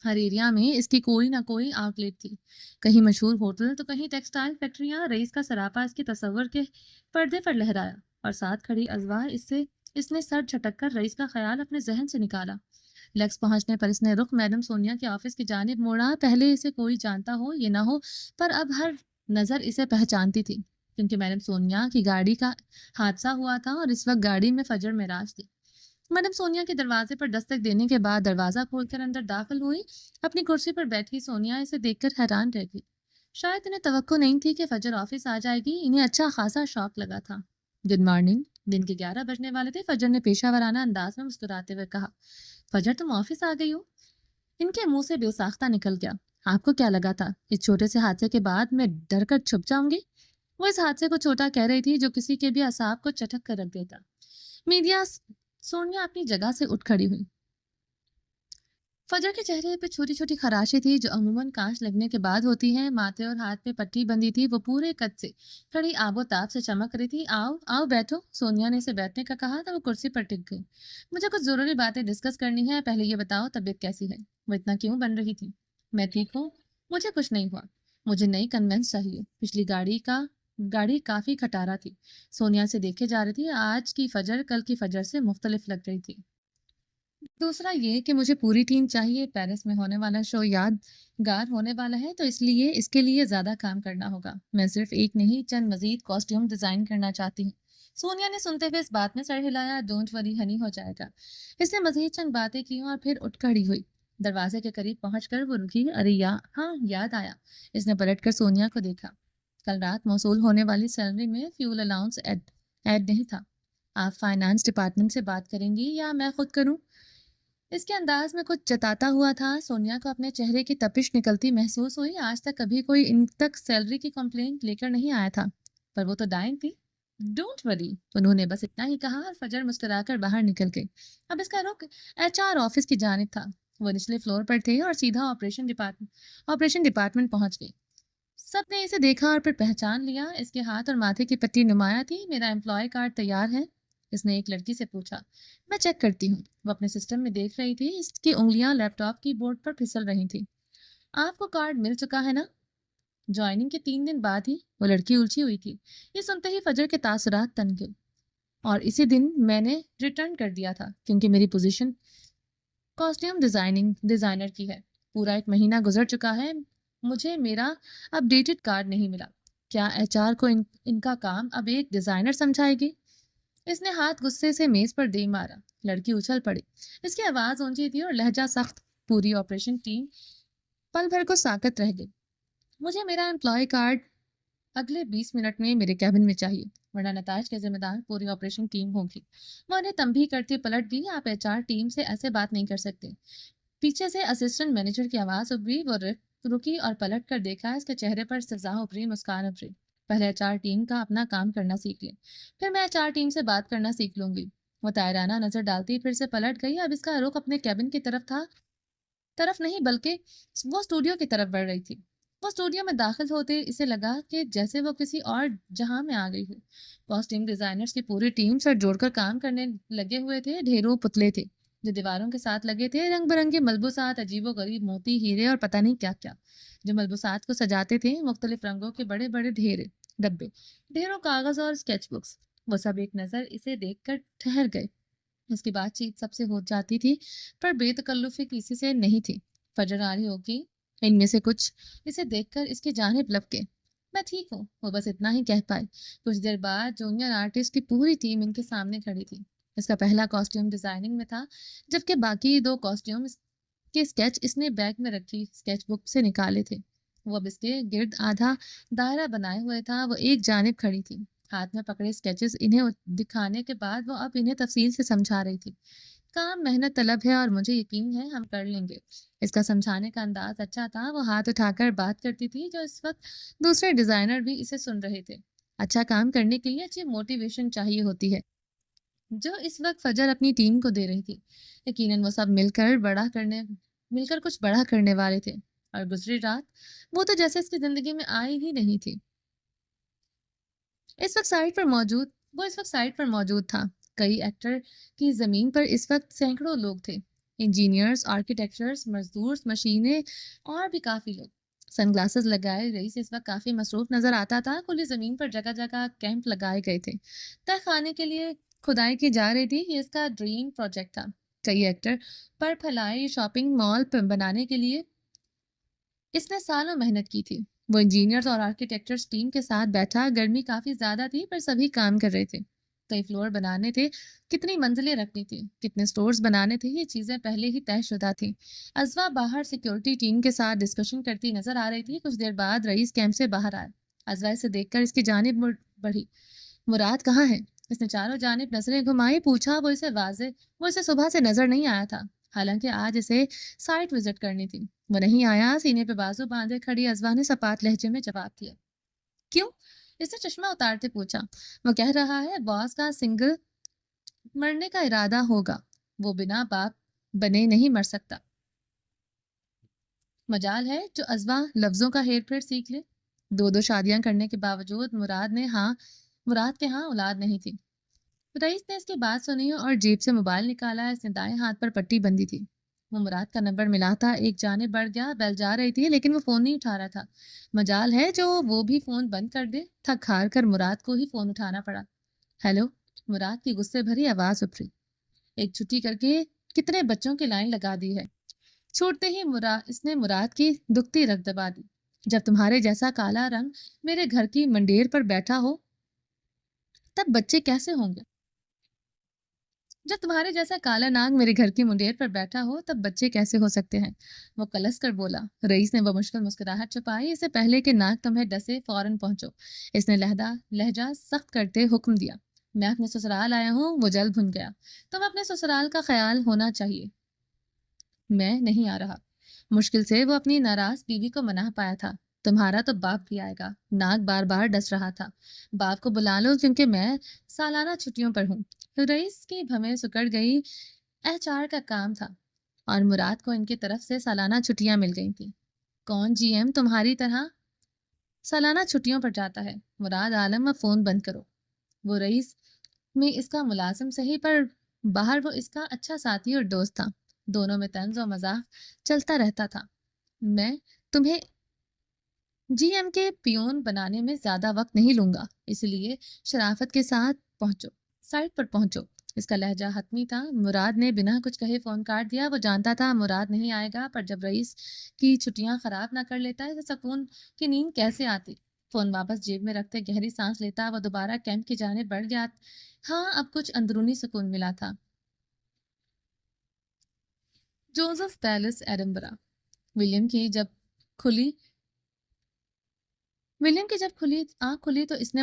ہر ایریا میں اس کی کوئی نہ کوئی آؤٹ لیٹ تھی، کہیں مشہور ہوٹل تو کہیں ٹیکسٹائل فیکٹریاں۔ رئیس کا سراپا اس کے تصور کے پردے پر لہرایا، اور ساتھ کھڑی ازواج اس نے سر جھٹک کر رئیس کا خیال اپنے ذہن سے نکالا۔ لیکس پہنچنے پر اس نے رخ میڈم سونیا کے آفس کی جانب موڑا۔ پہلے اسے کوئی جانتا ہو یہ نہ ہو، پر اب ہر نظر اسے پہچانتی تھی، کیونکہ میڈم سونیا کی گاڑی کا حادثہ ہوا تھا اور اس وقت گاڑی میں فجر معراج تھی۔ میڈم سونیا کے دروازے پر دستک دینے کے بعد دروازہ کھول کر اندر داخل ہوئی۔ اپنی کرسی پر بیٹھی سونیا اسے دیکھ کر حیران رہ گئی۔ شاید انہیں توقع نہیں تھی کہ فجر آفس آ جائے گی۔ انہیں اچھا خاصا شوق لگا تھا۔ Good morning. دن کے 11 بجنے والے تھے۔ فجر نے پیشہ ورانہ انداز میں مسکراتے ہوئے کہا، فجر تم آفس آ گئی ہو؟ ان کے منہ سے بے ساختہ نکل گیا، آپ کو کیا لگا تھا اس چھوٹے سے حادثے کے بعد میں ڈر کر چھپ جاؤں گی؟ وہ اس حادثے کو چھوٹا کہہ رہی تھی جو کسی کے بھی اعصاب کو چٹک کر رکھ دیتا۔ میڈیا سونیا اپنی جگہ سے اٹھ کھڑی ہوئی۔ فجر کے چہرے پہ چھوٹی چھوٹی خراشیں تھی جو عموماً کانچ لگنے کے بعد ہوتی ہیں۔ ماتھے اور ہاتھ پہ پٹی بندھی تھی۔ وہ پورے قد سے کھڑی آب و تاب سے چمک رہی تھی۔ آؤ آؤ بیٹھو۔ سونیا نے اسے بیٹھنے کا کہا تو وہ کرسی پر ٹک گئی۔ مجھے کچھ ضروری باتیں ڈسکس کرنی ہے، پہلے یہ بتاؤ طبیعت کیسی ہے؟ وہ اتنا کیوں بن رہی تھی؟ میں ٹھیک ہوں، مجھے کچھ نہیں ہوا۔ مجھے نئی کنوینس چاہیے۔ پچھلی گاڑی کافی کھٹارا تھی، سونیا سے دیکھے جا رہی تھی۔ آج کی فجر کل کی فجر سے مختلف لگ رہی تھی۔ دوسرا یہ کہ مجھے پوری ٹیم چاہیے۔ پیرس میں ہونے والا شو یادگار ہونے والا ہے، تو اس کے لیے زیادہ کام کرنا ہوگا۔ میں صرف ایک نہیں، چند مزید کاسٹیوم ڈیزائن کرنا چاہتی ہوں۔ سونیا نے سنتے ہوئے اس بات میں سر ہلایا۔ ڈونٹ وری ہنی، ہو جائے گا۔ اس نے مزید چند باتیں کی اور پھر اٹھ کھڑی ہوئی۔ دروازے کے قریب پہنچ کر وہ رکی۔ ارے ہاں یاد آیا۔ اس نے پلٹ کر سونیا کو دیکھا۔ کل رات موصول ہونے والی سیلری میں فیول الاؤنس ایڈ نہیں تھا۔ آپ فائنانس ڈپارٹمنٹ سے بات کریں گی یا میں خود کروں؟ اس کے انداز میں کچھ جتاتا ہوا تھا۔ سونیا کو اپنے چہرے کی تپش نکلتی محسوس ہوئی۔ آج تک کبھی کوئی ان تک سیلری کی کمپلینٹ لے کر نہیں آیا تھا، پر وہ تو ڈائن تھی۔ ڈونٹ وری، انہوں نے بس اتنا ہی کہا اور فجر مسکرا کر باہر نکل گئی۔ اب اس کا رخ HR آفس کی جانب تھا۔ وہ نچلے فلور پر تھے اور سیدھا آپریشن ڈپارٹمنٹ پہنچ گئے۔ سب نے اسے دیکھا اور پھر پہچان لیا۔ اس کے ہاتھ اور ماتھے کی پٹی نمایاں تھی۔ میرا امپلائی کارڈ تیار ہے؟ اس نے ایک لڑکی سے پوچھا۔ میں چیک کرتی ہوں۔ وہ اپنے سسٹم میں دیکھ رہی تھی۔ اس کی انگلیاں لیپ ٹاپ کی بورڈ پر پھسل رہی تھیں۔ آپ کو کارڈ مل چکا ہے نا؟ جوائننگ کے 3 دن بعد ہی۔ وہ لڑکی الجھی ہوئی تھی۔ یہ سنتے ہی فجر کے تاثرات تن گئے، اور اسی دن میں نے ریٹرن کر دیا تھا کیونکہ میری پوزیشن کاسٹیوم ڈیزائنر کی ہے۔ پورا 1 مہینہ گزر چکا ہے، مجھے میرا اپ ڈیٹڈ کارڈ نہیں ملا۔ کیا ایچ آر کو ان کا کام اب ایک ڈیزائنر سمجھائے گی؟ اس نے ہاتھ غصے سے میز پر دے مارا۔ لڑکی اچھل پڑی۔ اس کی آواز اونچی تھی اور لہجہ سخت۔ پوری آپریشن ٹیم پل بھر کو ساکت رہ گئی۔ مجھے میرا امپلائی کارڈ اگلے 20 منٹ میں میرے کیبن میں چاہیے، ورنہ نتائج کے ذمہ دار پوری آپریشن ٹیم ہوگی۔ وہ انہیں تنبیہ کرتے پلٹ دی۔ آپ ایچ آر ٹیم سے ایسے بات نہیں کر سکتے۔ پیچھے سے اسسٹنٹ مینیجر کی آواز ابھری۔ وہ رکی اور پلٹ کر دیکھا۔ اس کے چہرے پر استضاء ابھری، مسکان ابھری۔ پہلے ایچ آر ٹیم کا اپنا کام کرنا سیکھ لیں، پھر میں ایچ آر ٹیم سے بات کرنا سیکھ لوں گی۔ وہ طائرانہ نظر ڈالتی پھر سے پلٹ گئی۔ اب اس کا رخ اپنے کیبن کی طرف نہیں بلکہ وہ اسٹوڈیو کی طرف بڑھ رہی تھی۔ وہ اسٹوڈیو میں داخل ہوتے اسے لگا کہ جیسے وہ کسی اور جہاں میں آ گئی ہو۔ کاسٹیوم ڈیزائنرز کی پوری ٹیم سر جوڑ کر کام کرنے لگے ہوئے تھے۔ ڈھیروں پتلے تھے جو دیواروں کے ساتھ لگے تھے، رنگ برنگے ملبوسات، عجیب و غریب موتی، ہیرے اور پتہ نہیں کیا کیا جو ملبوسات کو سجاتے تھے۔ مختلف رنگوں کے بڑے بڑے ڈبے، ڈھیروں کاغذ اور اسکیچ بکس۔ وہ سب ایک نظر اسے دیکھ کر ٹھہر گئے۔ اس کی بات چیت سب سے ہو جاتی تھی پر بے تکلفی کسی سے نہیں تھی۔ فجر آ رہی ہوگی، ان میں سے کچھ اسے دیکھ کر اس کی جانب لپکے۔ میں ٹھیک ہوں، وہ بس اتنا ہی کہہ پائے۔ کچھ دیر بعد جونیئر آرٹسٹ کی پوری ٹیم ان کے سامنے کھڑی تھی۔ اس کا پہلا کاسٹیوم ڈیزائننگ میں تھا، جبکہ باقی 2 کاسٹیوم کے اسکیچ اس نے بیگ میں رکھی اسکیچ بک سے نکالے تھے۔ وہ اب اس کے گرد آدھا دائرہ بنائے ہوئے تھا۔ وہ ایک جانب کھڑی تھی، ہاتھ میں پکڑے اسکیچز انہیں دکھانے کے بعد وہ اب انہیں تفصیل سے سمجھا رہی تھی۔ کام محنت طلب ہے اور مجھے یقین ہے ہم کر لیں گے۔ اس کا سمجھانے کا انداز اچھا تھا۔ وہ ہاتھ اٹھا کر بات کرتی تھی جو اس وقت دوسرے ڈیزائنر بھی اسے سن رہے تھے۔ اچھا کام کرنے کے لیے اچھی موٹیویشن چاہیے ہوتی ہے، جو اس وقت فجر اپنی ٹیم کو دے رہی تھی۔ یقیناً وہ سب مل کر کچھ بڑا کرنے والے تھے، اور گزری رات وہ تو جیسے اس کی زندگی میں آئی ہی نہیں تھی۔ اس وقت سائٹ پر موجود تھا۔ کئی ایکٹر کی زمین پر اس وقت سینکڑوں لوگ تھے، انجینئرز، آرکیٹیکچرز، مزدور، مشینیں اور بھی کافی لوگ۔ سن گلاسز لگائے رئیس اس وقت کافی مصروف نظر آتا تھا۔ کھلی زمین پر جگہ جگہ کیمپ لگائے گئے تھے۔ تہ خانے کے لیے کھدائی کی جا رہی تھی۔ یہ اس کا ڈریم پروجیکٹ تھا۔ کئی ایکٹر پر پھیلائے شاپنگ مال بنانے کے لیے اس نے سالوں محنت کی تھی۔ وہ انجینئرز اور آرکیٹیکچرز ٹیم کے ساتھ بیٹھا۔ گرمی کافی زیادہ تھی پر سبھی کام کر رہے تھے۔ کئی فلور بنانے تھے، کتنی منزلیں رکھنی تھی، کتنے سٹورز بنانے تھے، یہ چیزیں پہلے ہی طے شدہ تھیں۔ ازوا باہر سیکیورٹی ٹیم کے ساتھ ڈسکشن کرتی نظر آ رہی تھی۔ کچھ دیر بعد رئیس کیمپ سے باہر آیا۔ ازوا اسے دیکھ کر اس کی جانب بڑھی۔ مراد کہاں ہے؟ اس نے چاروں جانب نظریں گھمائی۔ پوچھا۔ وہ اسے صبح سے نظر نہیں آیا تھا، حالانکہ آج اسے سائٹ وزٹ کرنی تھی۔ وہ نہیں آیا۔ سینے پہ بازو باندھے کھڑی ازوا نے سپات لہجے میں جواب دیا۔ کیوں؟ اس نے چشمہ اتارتے پوچھا۔ وہ کہہ رہا ہے باس کا سنگل مرنے کا ارادہ ہوگا، وہ بنا باپ بنے نہیں مر سکتا۔ مجال ہے جو ازوا لفظوں کا ہیر پھیر سیکھ لے۔ 2 شادیاں کرنے کے باوجود مراد کے ہاں اولاد نہیں تھی۔ رئیس نے اس کی بات سنی اور جیب سے موبائل نکالا۔ اس نے دائیں ہاتھ پر پٹی بندھی تھی۔ وہ مراد کا نمبر ملا تھا۔ ایک جانب بڑھ گیا، بیل جا رہی تھی لیکن وہ فون نہیں اٹھا رہا تھا۔ مجال ہے جو وہ بھی فون بند کر دے۔ تھک ہار کر مراد کو ہی فون اٹھانا پڑا۔ ہیلو، مراد کی غصے بھری آواز ابھری۔ ایک چھٹی کر کے کتنے بچوں کی لائن لگا دی ہے۔ چھوٹتے ہی اس نے مراد کی دکھتی رگ دبا دی۔ جب تمہارے جیسا کالا رنگ میرے گھر کی منڈیر پر بیٹھا ہو تب بچے کیسے ہوں گے؟ جب تمہارے جیسا کالا ناگ میرے گھر کی منڈیر پر بیٹھا ہو تب بچے کیسے ہو سکتے ہیں؟ وہ کلس کر بولا۔ رئیس نے وہ مشکل مسکراہٹ چھپائی۔ اسے پہلے کہ ناک تمہیں ڈسے فوراً پہنچو۔ اس نے لہجہ سخت کرتے حکم دیا۔ میں اپنے سسرال آیا ہوں۔ وہ جلد بھن گیا۔ تمہیں اپنے سسرال کا خیال ہونا چاہیے۔ میں نہیں آ رہا۔ مشکل سے وہ اپنی ناراض بیوی کو منا پایا تھا۔ تمہارا تو باپ بھی آئے گا۔ ناک بار بار ڈس رہا تھا۔ باپ کو بلا لو کیونکہ میں سالانہ چھٹیوں پر ہوں۔ رئیس کی بھویں سکڑ گئی۔ ایچ آر کا کام تھا اور مراد کو ان کی طرف سے سالانہ چھٹیاں مل گئی تھیں۔ کون جی ایم تمہاری طرح سالانہ چھٹیوں پر جاتا ہے؟ مراد عالم، اب فون بند کرو۔ وہ رئیس میں اس کا ملازم صحیح، پر باہر وہ اس کا اچھا ساتھی اور دوست تھا۔ دونوں میں طنز و مزاح چلتا رہتا تھا۔ میں تمہیں جی ایم کے پیون بنانے میں زیادہ وقت نہیں لوں گا، اس لیے شرافت کے ساتھ پہنچو، سائٹ پر پہنچو۔ اس کا لہجہ حتمی تھا۔ مراد نے بنا کچھ کہے فون کاٹ دیا۔ وہ جانتا تھا مراد نہیں آئے گا، پر جب رئیس کی چھٹیاں خراب نہ کر لیتا اسے سکون کی نیند کیسے آتی؟ فون واپس جیب میں رکھتے گہری سانس لیتا۔ وہ دوبارہ کیمپ کی جانب بڑھ گیا۔ ہاں، اب کچھ اندرونی سکون ملا تھا۔ Joseph palace, Edinburgh. ولیم کی جب کھلی آنکھ کھلی تو اس نے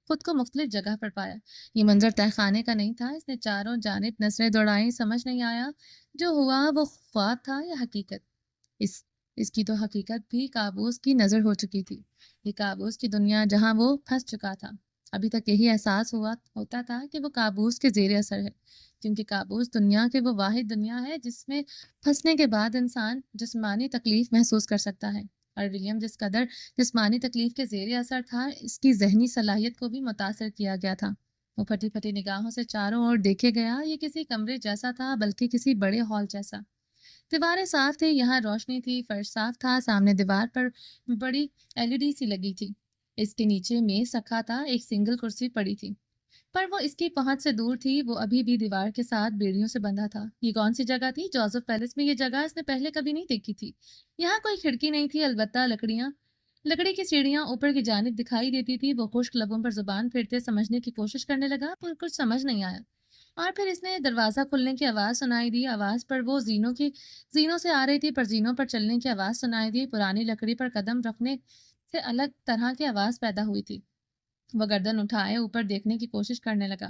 خود کو مختلف جگہ پر پایا۔ یہ منظر تہہ خانے کا نہیں تھا۔ اس نے چاروں جانب نظریں دوڑائیں، سمجھ نہیں آیا جو ہوا وہ خواب تھا یا حقیقت۔ اس کی تو حقیقت بھی کابوس کی نظر ہو چکی تھی۔ یہ کابوس کی دنیا جہاں وہ پھنس چکا تھا۔ ابھی تک یہی احساس ہوتا تھا کہ وہ کابوس کے زیر اثر ہے، کیونکہ کابوس دنیا کی وہ واحد دنیا ہے جس میں پھنسنے کے بعد انسان جسمانی تکلیف محسوس کر سکتا ہے، اور ولیم جس قدر جسمانی تکلیف کے زیر اثر تھا، اس کی ذہنی صلاحیت کو بھی متاثر کیا گیا تھا۔ وہ پھٹی پھٹی نگاہوں سے چاروں اور دیکھے گیا۔ یہ کسی کمرے جیسا تھا، بلکہ کسی بڑے ہال جیسا۔ دیواریں صاف تھی، یہاں روشنی تھی، فرش صاف تھا، سامنے دیوار پر بڑی LED سی لگی تھی۔ اس کے نیچے میز رکھا تھا، ایک سنگل کرسی پڑی تھی، پر وہ اس کی پہنچ سے دور تھی۔ وہ ابھی بھی دیوار کے ساتھ بیڑیوں سے بندھا تھا۔ یہ کون سی جگہ تھی؟ جوزف پیلس میں۔ یہ جگہ اس نے پہلے کبھی نہیں دیکھی تھی۔ یہاں کوئی کھڑکی نہیں تھی، البتہ لکڑی کی سیڑھیاں اوپر کی جانب دکھائی دیتی تھی۔ وہ خشک لبوں پر زبان پھیرتے سمجھنے کی کوشش کرنے لگا، پر کچھ سمجھ نہیں آیا۔ اور پھر اس نے دروازہ کھلنے کی آواز سنائی دی۔ آواز پر وہ زینوں سے آ رہی تھی، پر زینوں پر چلنے کی آواز سنائی دی۔ پرانی لکڑی پر قدم رکھنے سے الگ طرح کی آواز پیدا ہوئی تھی۔ وہ گردن اٹھائے اوپر دیکھنے کی کوشش کرنے لگا۔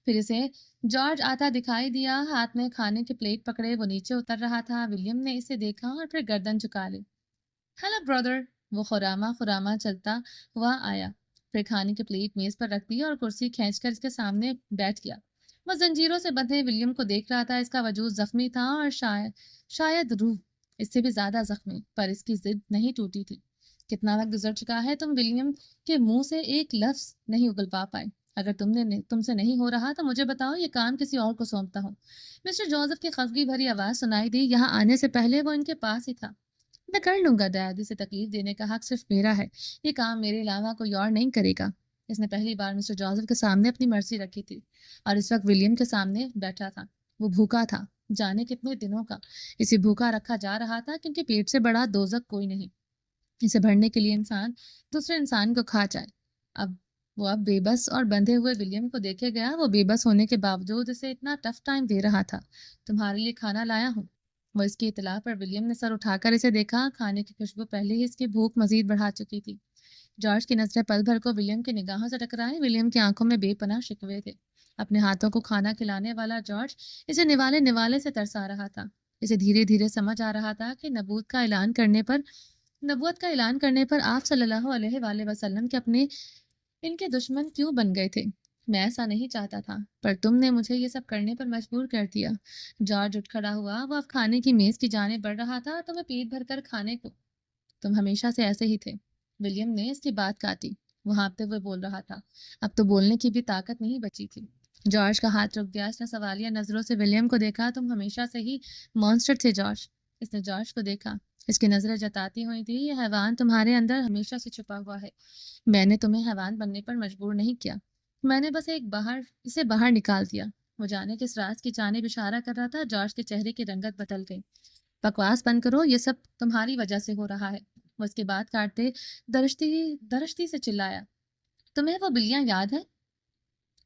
پھر اسے جارج آتا دکھائی دیا، ہاتھ میں کھانے کی پلیٹ پکڑے وہ نیچے اتر رہا تھا۔ ولیم نے اسے دیکھا اور پھر گردن جھکا لی۔ ہیلو برادر۔ وہ خرامہ چلتا ہوا آیا، پھر کھانے کی پلیٹ میز پر رکھ دی اور کرسی کھینچ کر اس کے سامنے بیٹھ گیا۔ وہ زنجیروں سے بندھے ولیم کو دیکھ رہا تھا۔ اس کا وجود زخمی تھا اور شاید روح اس سے بھی زیادہ زخمی، پر اس کی ضد نہیں ٹوٹی تھی۔ کتنا وقت گزر چکا ہے، تم ولیم کے منہ سے ایک لفظ نہیں اگلوا پائے۔ اگر تم سے نہیں ہو رہا تو مجھے بتاؤ، یہ کام کسی اور کو سونپتا ہوں۔ مسٹر جوزف کی خفگی بھری آواز سنائی دی۔ یہاں آنے سے پہلے وہ ان کے پاس ہی تھا۔ میں کر لوں گا ڈیڈ، اسے تکلیف دینے کا حق صرف میرا ہے۔ یہ کام میرے علاوہ کوئی اور نہیں کرے گا۔ اس نے پہلی بار مسٹر جوزف کے سامنے اپنی مرضی رکھی تھی، اور اس وقت ولیم کے سامنے بیٹھا تھا۔ وہ بھوکا تھا، جانے کتنے دنوں کا اسے بھوکا رکھا جا رہا تھا، کیونکہ پیٹ سے بڑا دوزخ کوئی نہیں۔ اسے بھرنے کے لیے انسان دوسرے انسان کو کھا جائے۔ وہ اب بے بس اور بندھے ہوئے ولیم کو دیکھے گیا۔ وہ بے بس ہونے کے باوجود اسے اتنا ٹف ٹائم دے رہا تھا۔ تمہارے لیے کھانا لایا ہوں۔ وہ اس کی اطلاع پر ولیم نے سر اٹھا کر اسے دیکھا۔ کھانے کی خوشبو پہلے ہی اس کی بھوک مزید بڑھا چکی تھی۔ جارج کی نظریں پل بھر کو ولیم کی نگاہوں سے ٹکرائیں۔ ولیم کی آنکھوں میں بے پناہ شکوے تھے۔ اپنے ہاتھوں کو کھانا کھلانے والا جارج اسے نوالے سے ترسا رہا تھا۔ اسے دھیرے دھیرے سمجھ آ رہا تھا کہ نبوت کا اعلان کرنے پر آپ صلی اللہ علیہ وآلہ وسلم کے ان کے دشمن کیوں بن گئے تھے۔ میں ایسا نہیں چاہتا تھا، پر تم نے مجھے یہ سب کرنے پر مجبور کر دیا۔ جارج اٹھ کھڑا ہوا۔ وہ اب کھانے کی میز کی جانب بڑھ رہا تھا۔ تمہیں پیٹ بھر کر کھانے کو، تم ہمیشہ سے ایسے ہی تھے۔ ولیم نے اس کی بات کاٹی۔ وہ ہانپتے ہوئے بول رہا تھا۔ اب تو بولنے کی بھی طاقت نہیں بچی تھی۔ جارج کا ہاتھ رک گیا۔ اس نے سوالیہ نظروں سے ولیم کو دیکھا۔ تم ہمیشہ سے ہی مانسٹر تھے جارج۔ اس نے جارج کو دیکھا۔ اس کی نظریں جتاتی ہوئی تھی، یہ حیوان تمہارے اندر ہمیشہ سے چھپا ہوا ہے۔ میں نے تمہیں حیوان بننے پر مجبور نہیں کیا، میں نے بس اسے باہر نکال دیا۔ وہ جانے کس راز کی جانب اشارہ کر رہا تھا۔ جارج کے چہرے کی رنگت بدل گئی۔ بکواس بند کرو، یہ سب تمہاری وجہ سے ہو رہا ہے۔ وہ اس کی بات کاٹتے درشتی سے چلایا۔ تمہیں وہ بلیاں یاد ہیں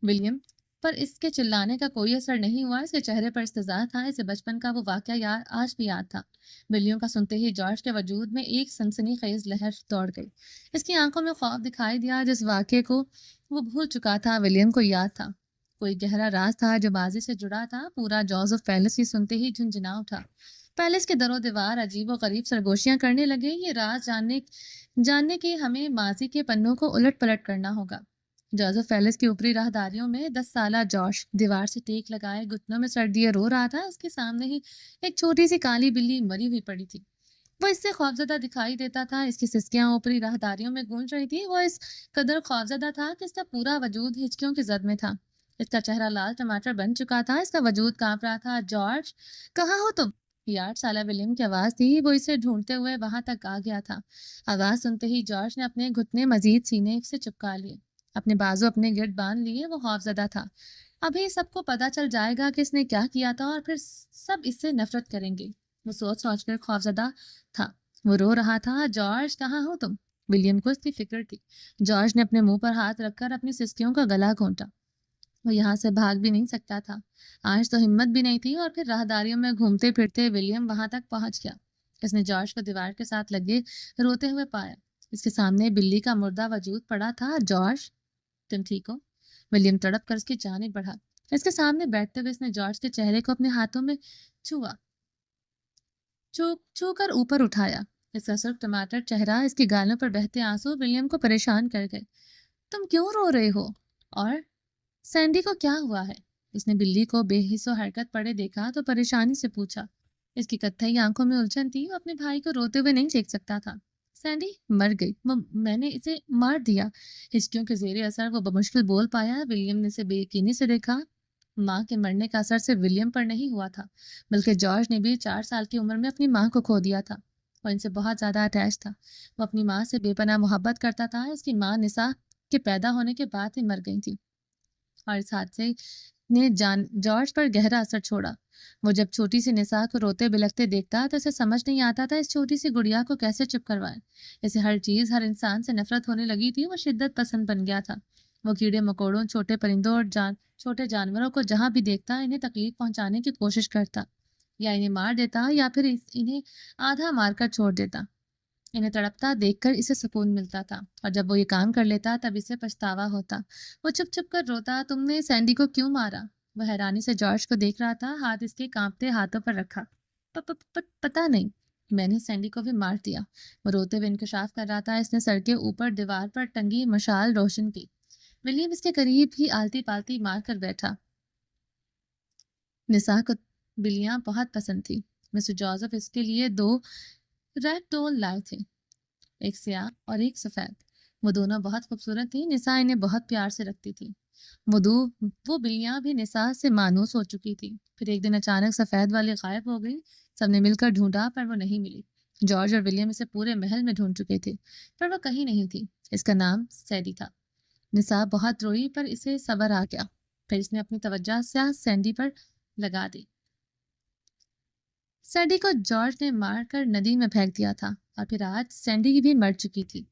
ولیم؟ پر اس کے چلانے کا کوئی اثر نہیں ہوا۔ اس کے چہرے پر استضاء تھا۔ اسے بچپن کا وہ واقعہ آج بھی یاد تھا۔ بلیوں کا سنتے ہی جارج کے وجود میں ایک سنسنی خیز لہر دوڑ گئی۔ اس کی آنکھوں میں خوف دکھائی دیا۔ جس واقعے کو وہ بھول چکا تھا، ولیم کو یاد تھا۔ کوئی گہرا راز تھا جو ماضی سے جڑا تھا۔ پورا جوزف پیلس ہی سنتے ہی جھنجھنا اٹھا۔ پیلس کے در و دیوار عجیب و غریب سرگوشیاں کرنے لگے۔ یہ راز جاننے کے ہمیں ماضی کے پنوں کو الٹ پلٹ کرنا ہوگا۔ جوزف پیلس کی اوپری راہداریوں میں 10 سالہ جوش دیوار سے ٹیک لگائے گھٹنوں میں سر دیے رو رہا تھا. اس کے سامنے ہی ایک چھوٹی سی کالی بلی مری ہوئی پڑی تھی. وہ اس سے خوفزدہ دکھائی دیتا تھا. اس کی سسکیاں اوپری راہداریوں میں گونج رہی تھی. وہ اس قدر خوفزدہ تھا کہ اس کا پورا وجود ہچکیوں کی زد میں تھا. اس کا چہرہ لال ٹماٹر بن چکا تھا. اس کا وجود کانپ رہا تھا. جارج، کہاں ہو تم؟ یہ 8 سالہ ولیم کی آواز تھی. وہ اسے ڈھونڈتے ہوئے وہاں تک آ گیا تھا. آواز سنتے ہی جارج نے اپنے گھٹنے مزید سینے سے چپکا لیے، اپنے بازو اپنے گرد باندھ لیے. وہ خوفزدہ تھا. ابھی سب کو پتہ چل جائے گا کہ اس نے کیا کیا تھا اور پھر سب اس سے نفرت کریں گے. وہ سوچ سوچ کر خوفزدہ تھا. وہ رو رہا تھا. جارج، کہاں ہو تم؟ ولیم کو اس کی فکر تھی. جارج نے اپنے منہ پر ہاتھ رکھ کر اپنی سسکیوں کا گلا گھونٹا. وہ یہاں سے بھاگ بھی نہیں سکتا تھا. آج تو ہمت بھی نہیں تھی. اور پھر راہداریوں میں گھومتے پھرتے ولیم وہاں تک پہنچ گیا. اس نے جارج کو دیوار کے ساتھ لگے روتے ہوئے پایا. اس کے سامنے بلی کا مردہ وجود پڑا تھا. جارج، تم ٹھیک ہو؟ ولیم تڑپ کر اس کی جانب بڑھا. اس کے سامنے بیٹھتے ہوئے اس نے جارج کے چہرے کو اپنے ہاتھوں میں چھوا، چھو کر اوپر اٹھایا. اس کا سرخ ٹماٹر چہرہ، اس کی گالوں پر بہتے آنسو ولیم کو پریشان کر گئے. تم کیوں رو رہے ہو؟ اور سینڈی کو کیا ہوا ہے؟ اس نے بلی کو بے حس و حرکت پڑے دیکھا تو پریشانی سے پوچھا. اس کی کتھئی آنکھوں میں الجھن تھی. وہ اپنے بھائی کو روتے ہوئے نہیں دیکھ سکتا تھا. سینڈی مر گئی. میں نے اسے مار دیا. ہچکیوں کے زیر اثر وہ بمشکل بول پایا. ولیم نے اسے بے یقینی سے دیکھا. ماں کے مرنے کا اثر صرف ولیم پر نہیں ہوا تھا، بلکہ جارج نے بھی 4 سال کی عمر میں اپنی ماں کو کھو دیا تھا. وہ ان سے بہت زیادہ اٹیچ تھا. وہ اپنی ماں سے بے پناہ محبت کرتا تھا. اس کی ماں نسا کے پیدا ہونے کے بعد ہی مر گئی تھی، اور اس حادثے نے جارج پر گہرا اثر چھوڑا. وہ جب چھوٹی سی نسا کو روتے بلکتے دیکھتا تو اسے سمجھ نہیں آتا تھا اس چھوٹی سی گڑیا کو کیسے چپ کروائے. اسے ہر چیز، ہر انسان سے نفرت ہونے لگی تھی. وہ شدت پسند بن گیا تھا. وہ کیڑے مکوڑوں، چھوٹے پرندوں اور چھوٹے جانوروں کو جہاں بھی دیکھتا انہیں تکلیف پہنچانے کی کوشش کرتا، یا انہیں مار دیتا یا پھر انہیں آدھا مار کر چھوڑ دیتا. انہیں تڑپتا دیکھ کر اسے سکون ملتا تھا، اور جب وہ یہ کام کر لیتا تب اسے پچھتاوا ہوتا. وہ چپ چپ کر روتا. تم نے سینڈی کو کیوں مارا؟ وہ حیرانی سے جارج کو دیکھ رہا تھا. ہاتھ اس کے کانپتے ہاتھوں پر رکھا. پتا نہیں، میں نے سینڈی کو بھی مار دیا. وہ روتے ہوئے انکشاف کر رہا تھا. اس نے سر کے اوپر دیوار پر ٹنگی مشال روشن کی. ولیم اس کے قریب ہی آلتی پالتی مار کر بیٹھا. نسا کو بلیاں بہت پسند تھی. مسٹر جوزف اس کے لیے 2 ریگ ڈول لائے تھے، ایک سیاہ اور ایک سفید. وہ دونوں بہت خوبصورت تھیں. نسا انہیں بہت پیار سے رکھتی تھی. وہ بلیاں بھی نسا سے مانوس ہو چکی تھی. پھر ایک دن اچانک سفید والی غائب ہو گئی. سب نے مل کر ڈھونڈا پر وہ نہیں ملی. جارج اور ولیم اسے پورے محل میں ڈھونڈ چکے تھے پر وہ کہیں نہیں تھی. اس کا نام سیڈی تھا. نسا بہت روئی پر اسے صبر آ گیا. پھر اس نے اپنی توجہ سیاہ سینڈی پر لگا دی. سینڈی کو جارج نے مار کر ندی میں پھینک دیا تھا، اور پھر آج سینڈی بھی مر چکی تھی.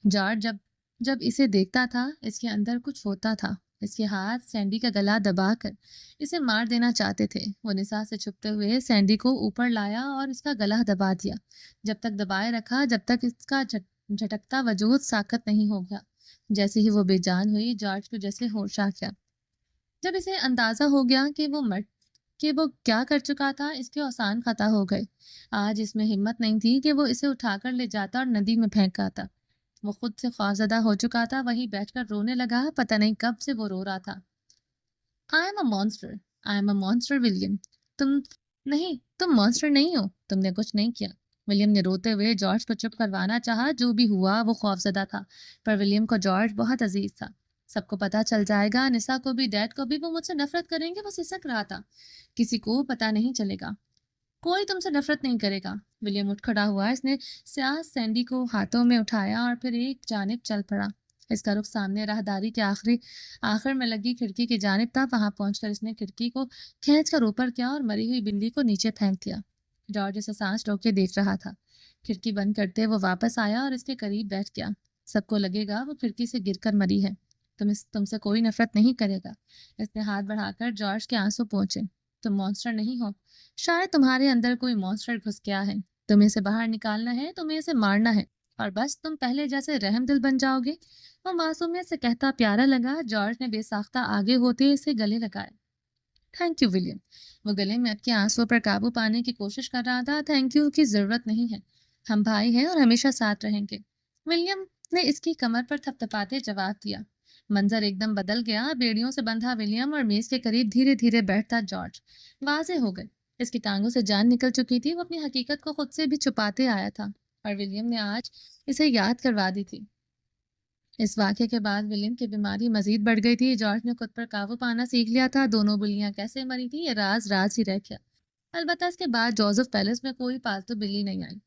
جارج جب اسے دیکھتا تھا اس کے اندر کچھ ہوتا تھا. اس کے ہاتھ سینڈی کا گلا دبا کر اسے مار دینا چاہتے تھے. وہ نسا سے چھپتے ہوئے سینڈی کو اوپر لایا اور اس کا گلا دبا دیا. جب تک دبائے رکھا جب تک اس کا جھٹکتا وجود ساکت نہیں ہو گیا. جیسے ہی وہ بے جان ہوئی جارج کو جیسے ہوش آ گیا. جب اسے اندازہ ہو گیا کہ وہ کیا کر چکا تھا، اس کے اوسان خطا ہو گئے. آج اس میں ہمت نہیں تھی کہ وہ اسے اٹھا کر لے جاتا اور ندی میں پھینکاتا. وہ خود سے خوفزدہ ہو چکا تھا. وہیں بیٹھ کر رونے لگا. پتہ نہیں کب سے وہ رو رہا تھا. I am a monster William. تم مانسٹر نہیں ہو. تم نے کچھ نہیں کیا. ولیم نے روتے ہوئے جارج کو چپ کروانا چاہا. جو بھی ہوا وہ خوفزدہ تھا، پر ولیم کو جارج بہت عزیز تھا. سب کو پتہ چل جائے گا، نسا کو بھی، ڈیڈ کو بھی. وہ مجھ سے نفرت کریں گے. وہ سسک رہا تھا. کسی کو پتہ نہیں چلے گا. کوئی تم سے نفرت نہیں کرے گا. ولیم اٹھ کھڑا ہوا. اس نے سیاہ سینڈی کو ہاتھوں میں اٹھایا اور پھر ایک جانب چل پڑا. اس کا رخ سامنے راہداری کے آخر میں لگی کھڑکی کی جانب تھا. وہاں پہنچ کر اس نے کھڑکی کو کھینچ کر اوپر کیا اور مری ہوئی بلی کو نیچے پھینک دیا. جارج اسے سانس روک کے دیکھ رہا تھا. کھڑکی بند کرتے وہ واپس آیا اور اس کے قریب بیٹھ گیا. سب کو لگے گا وہ کھڑکی سے گر کر مری ہے. تم سے کوئی نفرت نہیں کرے گا. اس نے ہاتھ بڑھا کر جارج کے آنسو پہنچے. تم مانسٹر نہیں ہو. شاید تمہارے اندر کوئی مانسٹر گھس گیا ہے. تمہیں اسے باہر نکالنا ہے. تمہیں اسے مارنا ہے اور بس تم پہلے جیسے رحم دل بن جاؤ گے. وہ معصومیت سے کہتا پیارا لگا. جارج نے بے ساختہ آگے ہوتے اسے گلے لگایا. Thank you William. وہ گلے میں اٹکے آنسو پر قابو پانے کی کوشش کر رہا تھا. تھینک یو کی ضرورت نہیں ہے. ہم بھائی ہیں اور ہمیشہ ساتھ رہیں گے. ولیم نے اس کی کمر پر تھپتھپاتے جواب دیا۔ منظر ایک دم بدل گیا۔ بیڑیوں سے بندھا ولیم اور میز کے قریب دھیرے دھیرے بیٹھتا جارج واضح ہو گئے۔ اس کی ٹانگوں سے جان نکل چکی تھی۔ وہ اپنی حقیقت کو خود سے بھی چھپاتے آیا تھا اور ولیم نے آج اسے یاد کروا دی تھی۔ اس واقعے کے بعد ولیم کی بیماری مزید بڑھ گئی تھی۔ جارج نے خود پر قابو پانا سیکھ لیا تھا۔ دونوں بلیاں کیسے مری تھی یہ راز ہی رہ گیا۔ البتہ اس کے بعد جوزف پیلس میں کوئی پالتو بلی نہیں آئی۔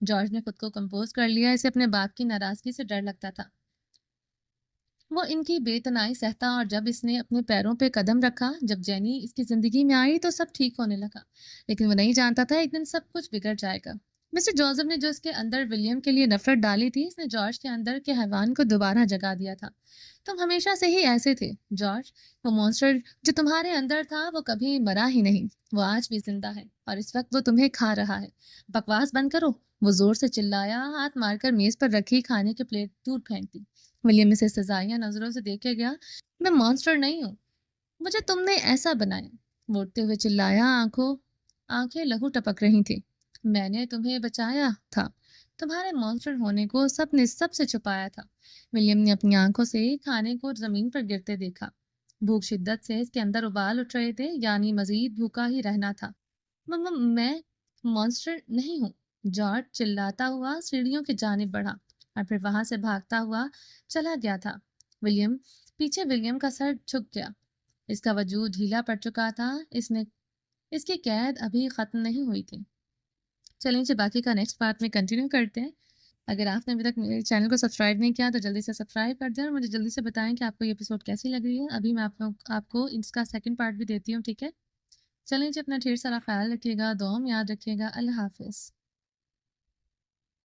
جارج نے خود کو کمپوز کر لیا۔ اسے اپنے باپ کی ناراضگی سے ڈر لگتا تھا۔ وہ ان کی بے تنائی سہتا اور جب اس نے اپنے پیروں پہ قدم رکھا، جب جینی اس کی زندگی میں آئی تو سب ٹھیک ہونے لگا۔ لیکن وہ نہیں جانتا تھا ایک دن سب کچھ بگڑ جائے گا۔ مسٹر جوزف نے جو اس کے اندر ولیم کے لیے نفرت ڈالی تھی، اس نے جارج کے اندر کے حیوان کو دوبارہ جگا دیا تھا۔ تم ہمیشہ سے ہی ایسے تھے جارج۔ وہ مونسٹر جو تمہارے اندر تھا وہ کبھی مرا ہی نہیں۔ وہ آج بھی زندہ ہے اور اس وقت وہ تمہیں کھا رہا ہے۔ بکواس بند کرو، وہ زور سے چلایا، ہاتھ مار کر میز پر رکھی کھانے کی پلیٹ دور پھینک دی۔ ولیم اسے سزائیہ نظروں سے دیکھے گیا۔ میں مانسٹر نہیں ہوں، مجھے تم نے ایسا بنایا۔ وہ اٹھتے ہوئے چلایا، آنکھیں لہو ٹپک رہی تھی۔ میں نے تمہیں بچایا تھا، تمہارے مانسٹر ہونے کو سب نے سب سے چھپایا تھا۔ ولیم نے اپنی آنکھوں سے کھانے کو زمین پر گرتے دیکھا۔ بھوک شدت سے اس کے اندر ابال اٹھ رہے تھے، یعنی مزید بھوکا ہی رہنا تھا۔ میں مانسٹر نہیں ہوں، جارج چلاتا ہوا سیڑھیوں کی جانب بڑھا اور پھر وہاں سے بھاگتا ہوا چلا گیا تھا۔ ولیم کا سر جھک گیا۔ اس کا وجود ڈھیلا پڑ چکا تھا۔ اس کی قید ابھی ختم نہیں ہوئی تھی۔ چلیں جی باقی کا نیکسٹ پارٹ میں کنٹینیو کرتے ہیں۔ اگر آپ نے ابھی تک میرے چینل کو سبسکرائب نہیں کیا تو جلدی سے سبسکرائب کر دیں اور مجھے جلدی سے بتائیں کہ آپ کو یہ ایپیسوڈ کیسی لگ رہی ہے۔ ابھی میں آپ کو اس کا سیکنڈ پارٹ بھی دیتی ہوں، ٹھیک ہے؟ چلیں جی اپنا ڈھیر سارا خیال رکھیے گا، دعاؤں میں یاد رکھیے گا۔ اللہ حافظ۔